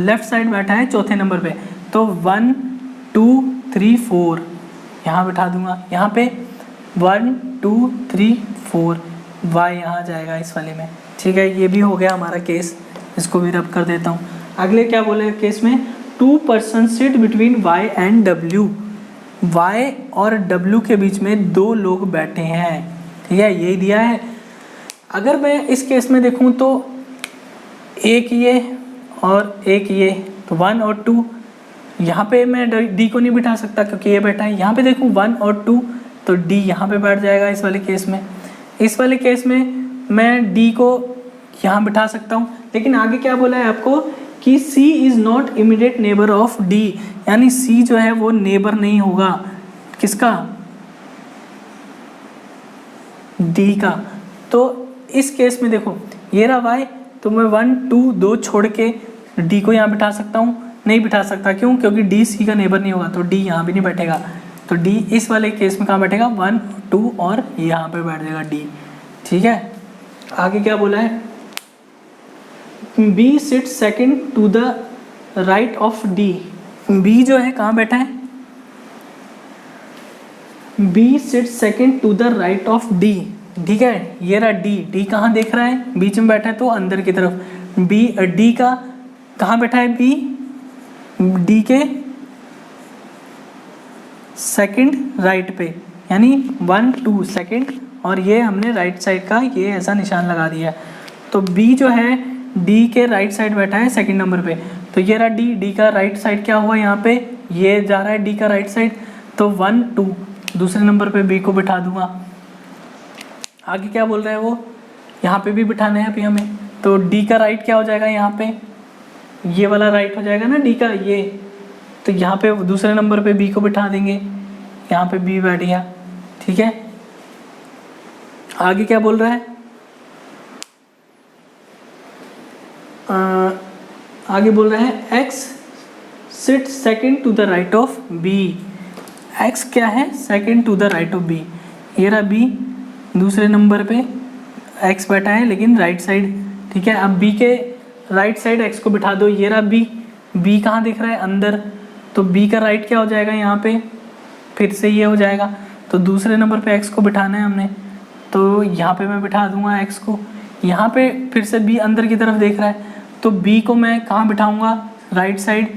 लेफ्ट साइड बैठा है चौथे नंबर पे, तो 1 2 3 4 यहाँ बिठा दूंगा, यहाँ पे 1 2 3 4 Y यहाँ जाएगा इस वाले में, ठीक है। ये भी हो गया हमारा केस, इसको भी रब कर देता हूँ। अगले क्या बोले केस में, 2 person sit between Y and W। Y और W के बीच में 2 लोग बैठे हैं, ठीक है, यही दिया है। अगर मैं इस केस में देखूं तो एक ये और एक ये, तो 1 और 2, यहाँ पे मैं D को नहीं बिठा सकता क्योंकि ये बैठा है। यहाँ पे देखूं 1 और 2, तो D यहाँ पे बैठ जाएगा इस वाले केस में। इस वाले केस में मैं D को यहाँ बिठा सकता हूँ, लेकिन आगे क्या बोला है आपको कि C is not immediate neighbour of D, यानी C जो है वो नेबर नहीं होगा किसका, D का। तो इस केस में देखो ये रहा Y, तो मैं 1 2 2 छोड़ के D को यहाँ बिठा सकता हूँ, नहीं बिठा सकता, क्यों, क्योंकि D C का नेबर नहीं होगा, तो D यहाँ भी नहीं बैठेगा, तो D इस वाले केस में कहाँ बैठेगा, 1 2 और यहाँ पे बैठ जाएगा D, ठीक है। आगे क्या बोला है, B sit second to the right of D। B जो है कहाँ बैठा है, B sit second to the right of D, ठीक है, ये रहा D कहाँ देख रहा है, बीच में बैठा है तो अंदर की तरफ, D का कहाँ बैठा है, D के सेकंड राइट पे, यानी 1 2 सेकंड, और ये हमने राइट साइड का ये ऐसा निशान लगा दिया, तो B जो है D के राइट साइड बैठा है सेकंड नंबर पे, तो ये रहा D का राइट साइड क्या हुआ, यहाँ पे ये जा रहा है D का राइट साइड, तो 1 2 दूसरे नंबर पे B को बिठा दूंगा। आगे क्या बोल रहा है वो, यहाँ पे भी बिठाना है अभी हमें, तो D का राइट क्या हो जाएगा, यहाँ पे ये वाला राइट हो जाएगा ना D का ये, तो यहाँ पे दूसरे नंबर पे B को बिठा देंगे, यहाँ पे B बैठ गया, ठीक है। आगे क्या बोल रहा है, आगे बोल रहा है X sit second to the right of B। X क्या है, second to the right of B, ये रहा B दूसरे नंबर पे X बैठा है लेकिन राइट साइड, ठीक है। अब B के राइट साइड X को बिठा दो, ये रहा B कहाँ दिख रहा है, अंदर, तो B का राइट क्या हो जाएगा, यहाँ पे फिर से ये हो जाएगा, तो दूसरे नंबर पे X को बिठाना है हमने, तो यहाँ पे मैं बिठा दूंगा X को। यहाँ पे फिर से B अंदर की तरफ देख रहा है, तो B को मैं कहाँ बिठाऊंगा, राइट साइड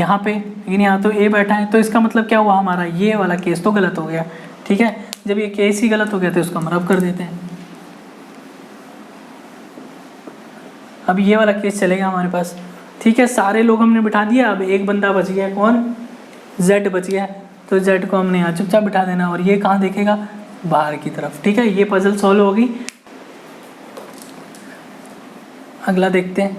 यहाँ पे, लेकिन यहाँ तो A बैठा है, तो इसका मतलब क्या हुआ, हमारा ये वाला केस तो गलत हो गया, ठीक है। जब ये केस ही गलत हो गया तो इसको हम रब कर देते हैं। अब ये वाला केस चलेगा हमारे पास, ठीक है। सारे लोग हमने बिठा दिया, अब एक बंदा बच गया, कौन, Z बच गया, तो Z को हमने यहाँ चुपचाप बिठा देना, और ये कहाँ देखेगा, बाहर की तरफ, ठीक है। ये पजल सॉल्व हो गई। अगला देखते हैं,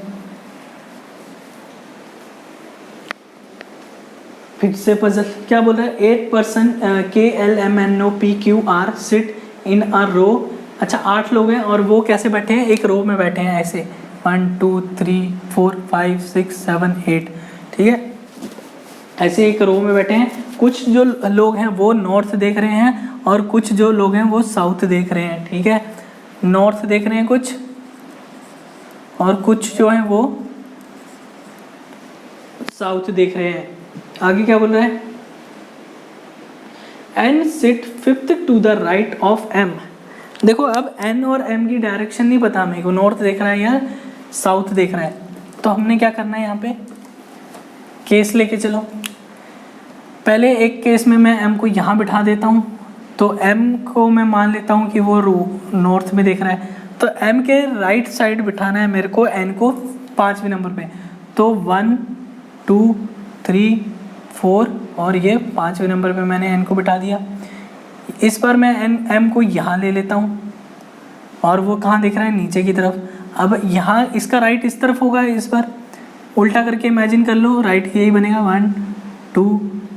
फिर से पजल क्या बोल रहा है, 8 पर्सन KLMNOPQR सिट इन अ रो। अच्छा 8 लोग हैं और वो कैसे बैठे हैं, एक रो में बैठे हैं ऐसे, 1 2 3 4 5 6 7 8, ठीक है, ऐसे एक रो में बैठे हैं। कुछ जो लोग हैं वो नॉर्थ देख रहे हैं और कुछ जो लोग हैं वो साउथ देख रहे हैं, ठीक है। नॉर्थ देख रहे हैं कुछ, और कुछ जो है वो साउथ देख रहे हैं। आगे क्या बोल रहा है, N sit fifth to the right of M. देखो अब एन और एम की डायरेक्शन नहीं पता मेरे को, नॉर्थ देख रहा है या साउथ देख रहा है, तो हमने क्या करना है यहाँ पे केस लेके चलो। पहले एक केस में मैं एम को यहाँ बिठा देता हूँ, तो एम को मैं मान लेता हूँ कि वो नॉर्थ में देख रहा है, तो एम के राइट साइड बिठाना है मेरे को एन को 5वें नंबर पे। तो 1 2 3 4 और ये 5वें नंबर पे मैंने एन को बिठा दिया। इस बार मैं एम को यहाँ ले लेता हूँ और वो कहाँ दिख रहा है, नीचे की तरफ। अब यहाँ इसका राइट इस तरफ होगा, इस बार उल्टा करके इमेजिन कर लो, राइट यही बनेगा 1 2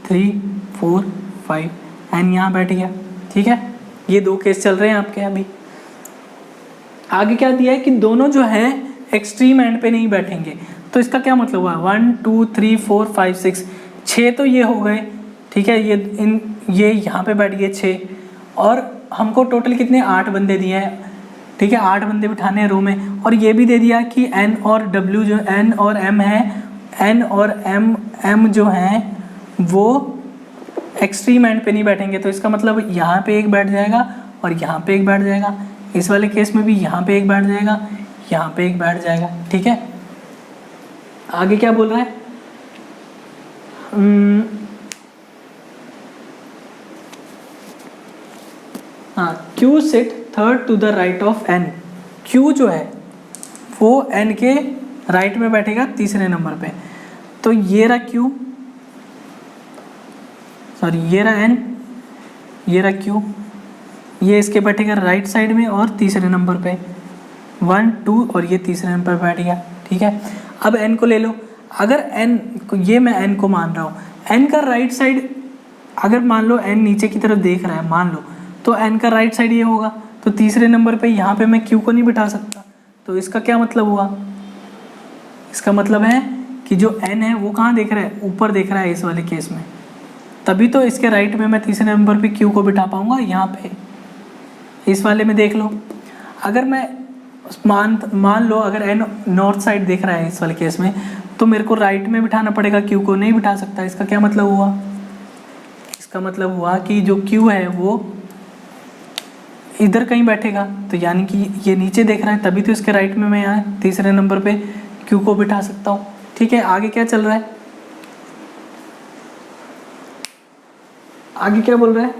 3 4 5 एन यहाँ बैठ गया। ठीक है, ये 2 केस चल रहे हैं आपके अभी। आगे क्या दिया है कि दोनों जो है एक्सट्रीम एंड पे नहीं बैठेंगे, तो इसका क्या मतलब हुआ 1 2 3 4 5 6 6 तो ये हो गए। ठीक है, ये यहाँ पे बैठ गए 6, और हमको टोटल कितने 8 बंदे दिए हैं। ठीक है, 8 बंदे बिठाने हैं रो में, और ये भी दे दिया कि एन और डब्ल्यू जो एन और एम है, एन और एम जो हैं वो एक्सट्रीम एंड पे नहीं बैठेंगे। तो इसका मतलब यहाँ पे एक बैठ जाएगा और यहाँ पे एक बैठ जाएगा। इस वाले केस में भी यहाँ पे एक बैठ जाएगा, यहाँ पे एक बैठ जाएगा। ठीक है, आगे क्या बोल रहा है, हाँ Q sit third to the right of N. Q जो है वो एन के राइट में बैठेगा 3रे नंबर पे। तो ये रहा क्यू, सॉरी ये रहा एन, ये रहा क्यू, ये इसके बैठेगा राइट साइड में और 3रे नंबर पे 1 2 और ये 3रे नंबर पे बैठ गया। ठीक है, अब एन को ले लो। अगर एन को, ये मैं एन को मान रहा हूँ, एन का राइट साइड अगर मान लो एन नीचे की तरफ देख रहा है मान लो, तो एन का राइट साइड ये होगा। तो 3रे नंबर पे यहाँ पे मैं क्यू को नहीं बिठा सकता। तो इसका क्या मतलब हुआ, इसका मतलब है कि जो एन है वो कहाँ देख रहा है, ऊपर देख रहा है इस वाले केस में, तभी तो इसके राइट में मैं 3रे नंबर पे क्यू को बिठा पाऊंगा यहाँ पे। इस वाले में देख लो, अगर मैं मान लो अगर एन नॉर्थ साइड देख रहा है इस वाले केस में, तो मेरे को राइट में बिठाना पड़ेगा, क्यू को नहीं बिठा सकता। इसका क्या मतलब हुआ, इसका मतलब हुआ कि जो क्यू है वो इधर कहीं बैठेगा, तो यानी कि ये नीचे देख रहा है, तभी तो इसके राइट में मैं यहाँ 3रे नंबर पे क्यू को बिठा सकता हूँ। ठीक है, आगे क्या चल रहा है, आगे क्या बोल रहा है,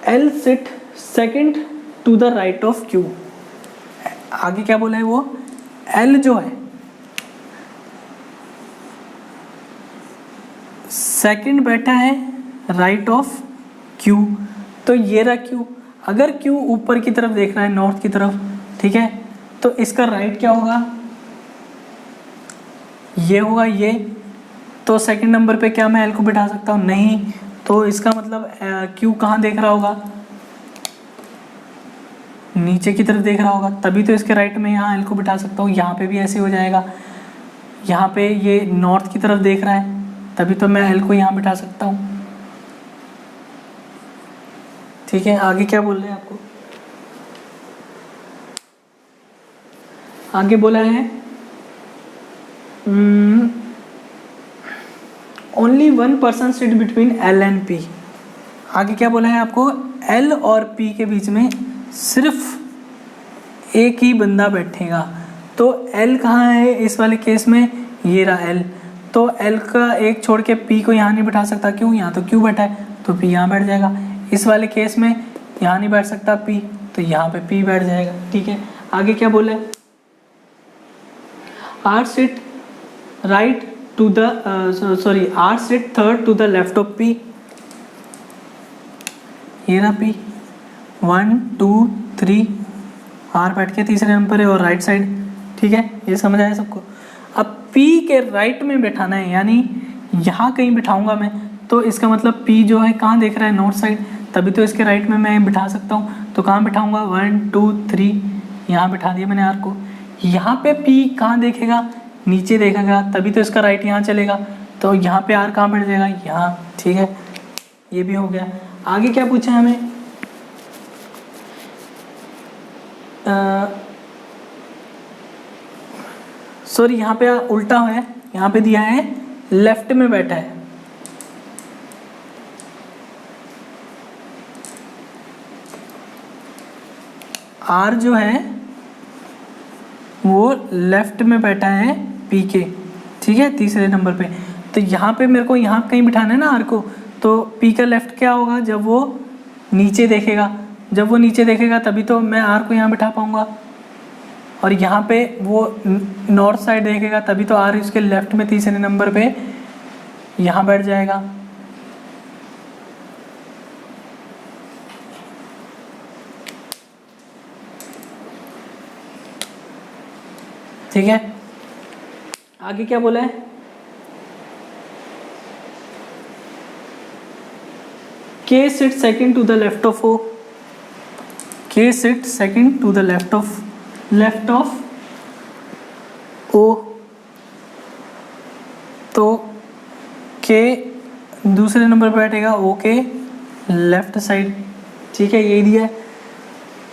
L sit second to the right of Q. आगे क्या बोला है वो, एल जो है सेकंड बैठा है राइट ऑफ क्यू। तो ये रहा क्यू, अगर क्यू ऊपर की तरफ देख रहा है नॉर्थ की तरफ, ठीक है, तो इसका राइट क्या होगा, ये होगा ये। तो सेकंड नंबर पे क्या मैं एल को बिठा सकता हूँ, नहीं। तो इसका मतलब क्यू कहाँ देख रहा होगा, नीचे की तरफ देख रहा होगा, तभी तो इसके राइट में यहाँ एल को बिठा सकता हूँ। यहाँ पे भी ऐसे हो जाएगा, यहाँ पे ये नॉर्थ की तरफ देख रहा है, तभी तो मैं एल को यहाँ बिठा सकता हूँ। ठीक है, आगे क्या बोल रहे हैं आपको, आगे बोला है only 1 person sit between L and P. आगे क्या बोला है आपको, एल और पी के बीच में सिर्फ एक ही बंदा बैठेगा। तो एल कहाँ है इस वाले केस में, ये रहा एल। तो एल का एक छोड़ के पी को यहाँ नहीं बैठा सकता, क्यों, यहाँ तो क्यू बैठा है, तो पी यहाँ बैठ जाएगा। इस वाले केस में यहाँ नहीं बैठ सकता पी, तो यहाँ पे पी बैठ जाएगा। ठीक है, आगे क्या बोला है, R sit right to the R sit third to the left of P. ये रहा पी, 1 2 3, आर बैठ के 3रे नंबर है और राइट साइड। ठीक है, ये समझ आया सबको। अब पी के राइट में बैठाना है, यानी यहाँ कहीं बिठाऊंगा मैं, तो इसका मतलब पी जो है कहाँ देख रहा है, नॉर्थ साइड, तभी तो इसके राइट में मैं बिठा सकता हूँ। तो कहाँ बिठाऊंगा, 1 2 3, यहाँ बिठा दिया मैंने आर को। यहाँ पे पी कहाँ देखेगा, नीचे देखेगा, तभी तो इसका राइट यहाँ चलेगा, तो यहाँ पे आर कहाँ बैठ जाएगा, यहाँ। ठीक है, ये भी हो गया। आगे क्या पूछा है हमें, सॉरी यहाँ पे उल्टा है, यहाँ पे दिया है लेफ्ट में बैठा है, आर जो है वो लेफ्ट में बैठा है पी के, ठीक है, तीसरे नंबर पे। तो यहाँ पे मेरे को यहाँ कहीं बिठाना है ना आर को, तो पी का लेफ्ट क्या होगा, जब वो नीचे देखेगा, जब वो नीचे देखेगा तभी तो मैं आर को यहाँ बिठा पाऊँगा। और यहाँ पे वो नॉर्थ साइड देखेगा तभी तो आर इसके लेफ्ट में तीसरे नंबर पे यहाँ बैठ जाएगा। ठीक है, आगे क्या बोला है, K sit second to the left of O, K sit second to the left of O, तो के दूसरे नंबर पर बैठेगा ओ के लेफ्ट साइड, ठीक है, यही दिया है।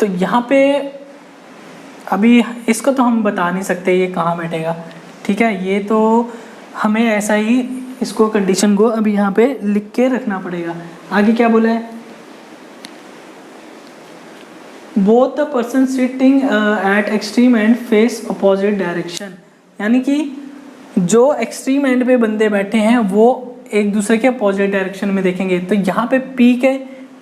तो यहाँ पे अभी इसको तो हम बता नहीं सकते ये कहाँ बैठेगा, ठीक है, ये तो हमें ऐसा ही इसको कंडीशन को अभी यहाँ पे लिख के रखना पड़ेगा। आगे क्या बोला है, both the person sitting at extreme and face opposite direction, यानी कि जो एक्सट्रीम एंड पे बंदे बैठे हैं वो एक दूसरे के अपोजिट डायरेक्शन में देखेंगे। तो यहाँ पे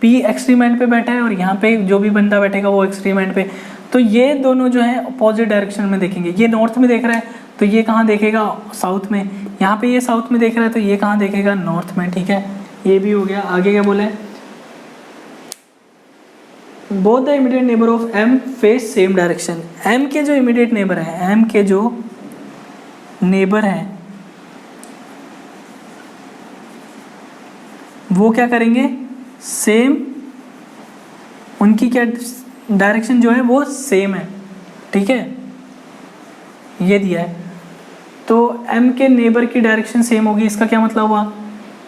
पी एक्सट्रीम एंड पे बैठा है और यहाँ पे जो भी बंदा बैठेगा वो एक्सट्रीम एंड पे, तो ये दोनों जो है अपोजिट डायरेक्शन में देखेंगे। ये नॉर्थ में देख रहा है तो ये कहाँ देखेगा, साउथ में। यहाँ पे ये साउथ में देख रहा है तो ये कहाँ देखेगा, नॉर्थ में, ठीक है, ये भी हो गया। आगे क्या बोला है, both the immediate neighbour of M face same direction, M के जो इमीडिएट नेबर है, एम के जो नेबर हैं वो क्या करेंगे, सेम, उनकी क्या डायरेक्शन जो है वो सेम है, ठीक है, ये दिया है। तो m के नेबर की डायरेक्शन सेम होगी, इसका क्या मतलब हुआ,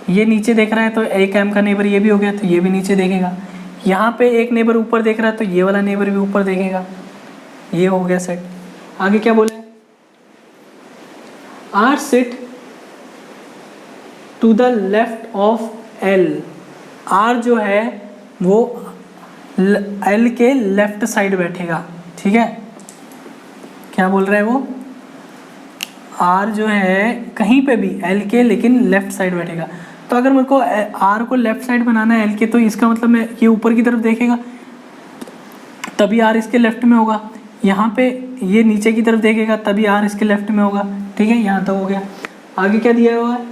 ये नीचे देख रहा है तो एक m का नेबर ये भी हो गया तो ये भी नीचे देखेगा। यहाँ पे एक नेबर ऊपर देख रहा है तो ये वाला नेबर भी ऊपर देखेगा, ये हो गया सेट। आगे क्या बोले, R sit to the left of L, R जो है वो एल के लेफ्ट साइड बैठेगा, ठीक है, क्या बोल रहा है वो, आर जो है कहीं पे भी एल के लेकिन लेफ्ट साइड बैठेगा। तो अगर मेरे को आर को लेफ्ट साइड बनाना है एल के, तो इसका मतलब मैं ये ऊपर की तरफ देखेगा तभी आर इसके लेफ्ट में होगा, यहाँ पे ये नीचे की तरफ देखेगा तभी आर इसके लेफ्ट में होगा, ठीक है, यहाँ तक हो गया। आगे क्या दिया हुआ है,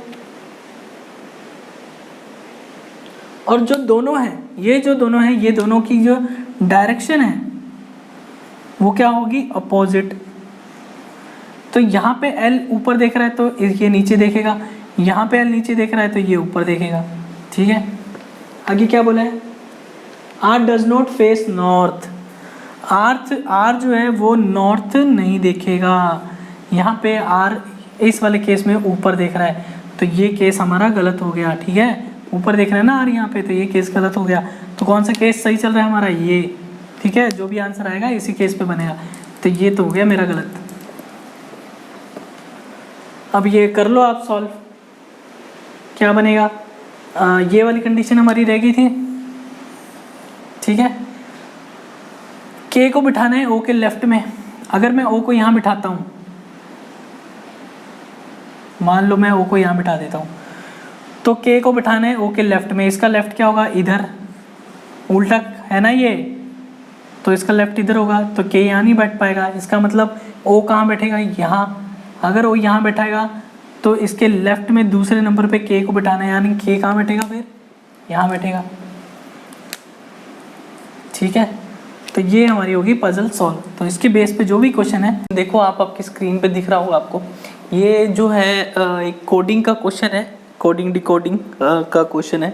और जो दोनों हैं, ये जो दोनों हैं, ये दोनों की जो डायरेक्शन है वो क्या होगी, अपोजिट। तो यहाँ पे L ऊपर देख रहा है तो ये नीचे देखेगा, यहाँ पे L नीचे देख रहा है तो ये ऊपर देखेगा, ठीक है। आगे क्या बोला है, R does not face north, R जो है वो नॉर्थ नहीं देखेगा। यहाँ पे R इस वाले केस में ऊपर देख रहा है तो ये केस हमारा गलत हो गया, ठीक है, ऊपर देख रहे हैं ना R यहाँ पे, तो ये केस गलत हो गया। तो कौन सा केस सही चल रहा है हमारा, ये, ठीक है, जो भी आंसर आएगा इसी केस पे बनेगा। तो ये तो हो गया मेरा गलत। अब ये कर लो आप सॉल्व, क्या बनेगा, ये वाली कंडीशन हमारी रह गई थी, ठीक है, K को बिठाना है O के लेफ्ट में। अगर मैं O को यहाँ बिठाता हूँ, मान लो मैं O को यहाँ बिठा देता हूँ, तो K को बिठाना है O के लेफ्ट में। इसका लेफ्ट क्या होगा, इधर, उल्टा है ना ये, तो इसका लेफ्ट इधर होगा, तो K यहाँ नहीं बैठ पाएगा। इसका मतलब O कहाँ बैठेगा, यहाँ। अगर O यहाँ बैठाएगा तो इसके लेफ्ट में दूसरे नंबर पे K को बिठाना है, यानी K कहाँ बैठेगा, फिर यहाँ बैठेगा, ठीक है। तो ये हमारी होगी पजल सॉल्व। तो इसके बेस पे जो भी क्वेश्चन है, देखो आप आपकी स्क्रीन पे दिख रहा होगा आपको, ये जो है एक कोडिंग का क्वेश्चन है, कोडिंग डिकोडिंग का क्वेश्चन है।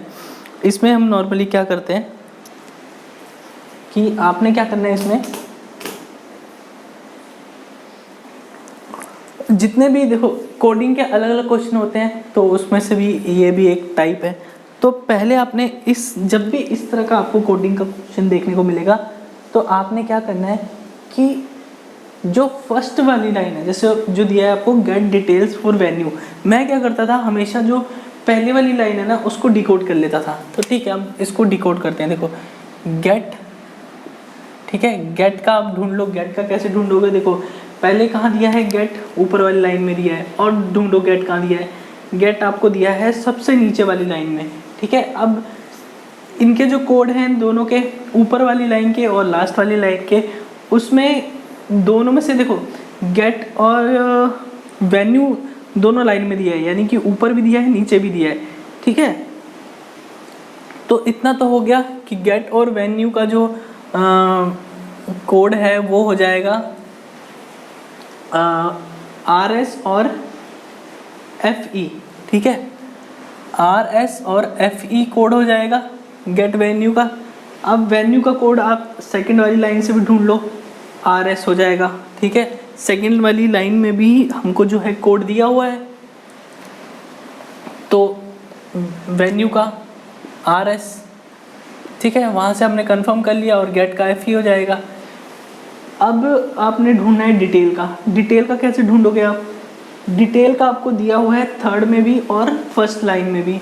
इसमें हम नॉर्मली क्या करते हैं कि आपने क्या करना है, इसमें जितने भी देखो कोडिंग के अलग अलग क्वेश्चन होते हैं, तो उसमें से भी ये भी एक टाइप है। तो पहले आपने जब भी इस तरह का आपको कोडिंग का क्वेश्चन देखने को मिलेगा, तो आपने क्या करना है कि जो फर्स्ट वाली लाइन है, जैसे जो दिया है आपको गेट डिटेल्स फॉर वेन्यू, मैं क्या करता था हमेशा जो पहले वाली लाइन है ना उसको डिकोड कर लेता था। तो ठीक है, हम इसको डिकोड करते हैं। देखो गेट, ठीक है, गेट का आप ढूंढ लो। गेट का कैसे ढूंढोगे, देखो पहले कहाँ दिया है गेट, ऊपर वाली लाइन में दिया है, और ढूंढो गेट कहाँ दिया है। गेट आपको दिया है सबसे नीचे वाली लाइन में, ठीक है। अब इनके जो कोड हैं दोनों के, ऊपर वाली लाइन के और लास्ट वाली लाइन के, उसमें दोनों में से देखो गेट और वेन्यू दोनों लाइन में दिया है, यानी कि ऊपर भी दिया है नीचे भी दिया है, ठीक है। तो इतना तो हो गया कि गेट और वेन्यू का जो कोड है वो हो जाएगा RS और FE, ठीक है। RS और FE कोड हो जाएगा गेट वेन्यू का। अब वेन्यू का कोड आप सेकंड वाली लाइन से भी ढूंढ लो, RS हो जाएगा, ठीक है। सेकंड वाली लाइन में भी हमको जो है कोड दिया हुआ है, तो वेन्यू का RS, ठीक है, वहाँ से हमने कंफर्म कर लिया, और गेट का FE हो जाएगा। अब आपने ढूंढना है डिटेल का। डिटेल का कैसे ढूंढोगे आप, डिटेल का आपको दिया हुआ है थर्ड में भी और फर्स्ट लाइन में भी।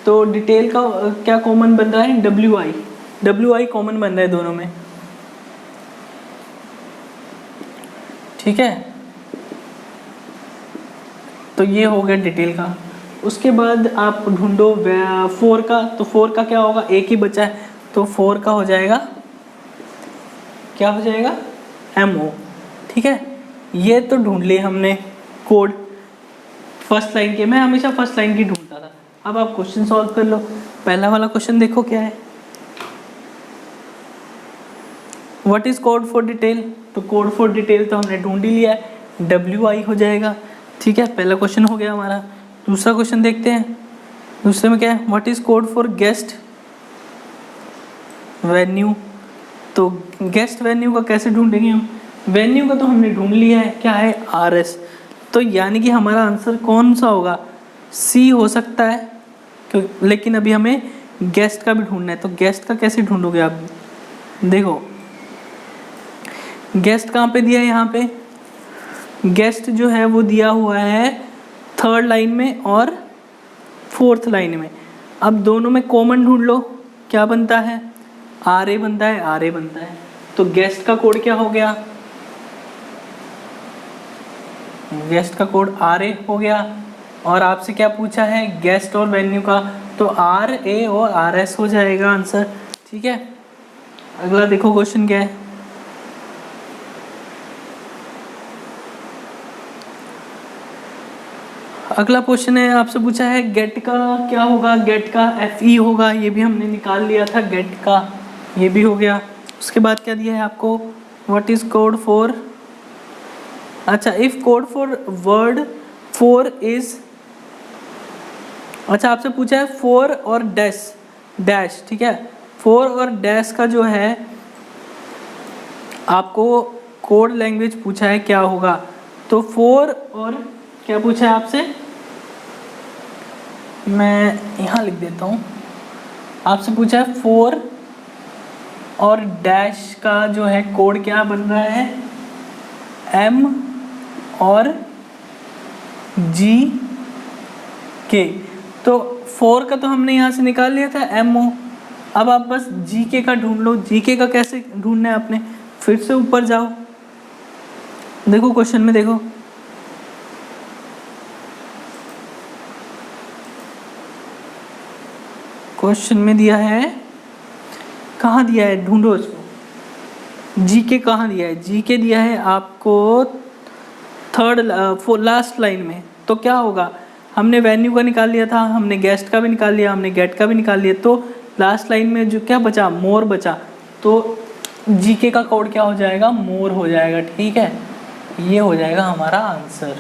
तो डिटेल का क्या कॉमन बन रहा है, WI कॉमन बन रहा है दोनों में, ठीक है। तो ये हो गया डिटेल का। उसके बाद आप ढूंढो 4 का, तो 4 का क्या होगा, एक ही बचा है, तो 4 का हो जाएगा, क्या हो जाएगा, MO, ठीक है। ये तो ढूंढ लिए हमने कोड फर्स्ट लाइन के। मैं हमेशा फर्स्ट लाइन की ढूंढता था। अब आप क्वेश्चन सॉल्व कर लो। पहला वाला क्वेश्चन देखो क्या है, what is code for detail. तो कोड फॉर डिटेल तो हमने ढूंढ ही लिया है, WI हो जाएगा, ठीक है। पहला क्वेश्चन हो गया हमारा। दूसरा क्वेश्चन देखते हैं। दूसरे में क्या है, what is code for guest venue. तो गेस्ट वेन्यू का कैसे ढूंढेंगे हम, वेन्यू का तो हमने ढूंढ लिया है, क्या है, RS। तो यानी कि हमारा आंसर कौन सा होगा, C हो सकता है, लेकिन अभी हमें गेस्ट का भी ढूंढना है। तो गेस्ट का कैसे ढूंढोगे आप, देखो गेस्ट कहाँ पे दिया है, यहाँ पे गेस्ट जो है वो दिया हुआ है थर्ड लाइन में और फोर्थ लाइन में। अब दोनों में कॉमन ढूंढ लो, क्या बनता है, RA बनता है, RA बनता है। तो गेस्ट का कोड क्या हो गया, गेस्ट का कोड RA हो गया। और आपसे क्या पूछा है, गेस्ट और वेन्यू का, तो RA और RS हो जाएगा आंसर, ठीक है। अगला देखो क्वेश्चन क्या है, अगला क्वेश्चन है, आपसे पूछा है गेट का क्या होगा, गेट का FE होगा, ये भी हमने निकाल लिया था, गेट का ये भी हो गया। उसके बाद क्या दिया है आपको, व्हाट इज कोड फॉर, अच्छा if code for word 4 is, अच्छा आपसे पूछा है 4 और डैश, ठीक है। 4 और डैश का जो है आपको कोड लैंग्वेज पूछा है क्या होगा। तो 4 और क्या पूछा है आपसे, मैं यहाँ लिख देता हूँ, आपसे पूछा है 4 और डैश का जो है कोड क्या बन रहा है, M और GK। तो 4 का तो हमने यहाँ से निकाल लिया था MO। अब आप बस GK का ढूंढ लो। GK का कैसे ढूंढना है आपने, फिर से ऊपर जाओ, देखो क्वेश्चन में देखो, क्वेश्चन में दिया है, कहाँ दिया है, ढूंढो इसको। GK कहाँ दिया है, GK दिया है आपको थर्ड लास्ट लाइन में। तो क्या होगा, हमने वेन्यू का निकाल लिया था, हमने गेस्ट का भी निकाल लिया, हमने गेट का भी निकाल लिया, तो लास्ट लाइन में जो क्या बचा, मोर बचा। तो GK का कोड क्या हो जाएगा, मोर हो जाएगा, ठीक है। ये हो जाएगा हमारा आंसर।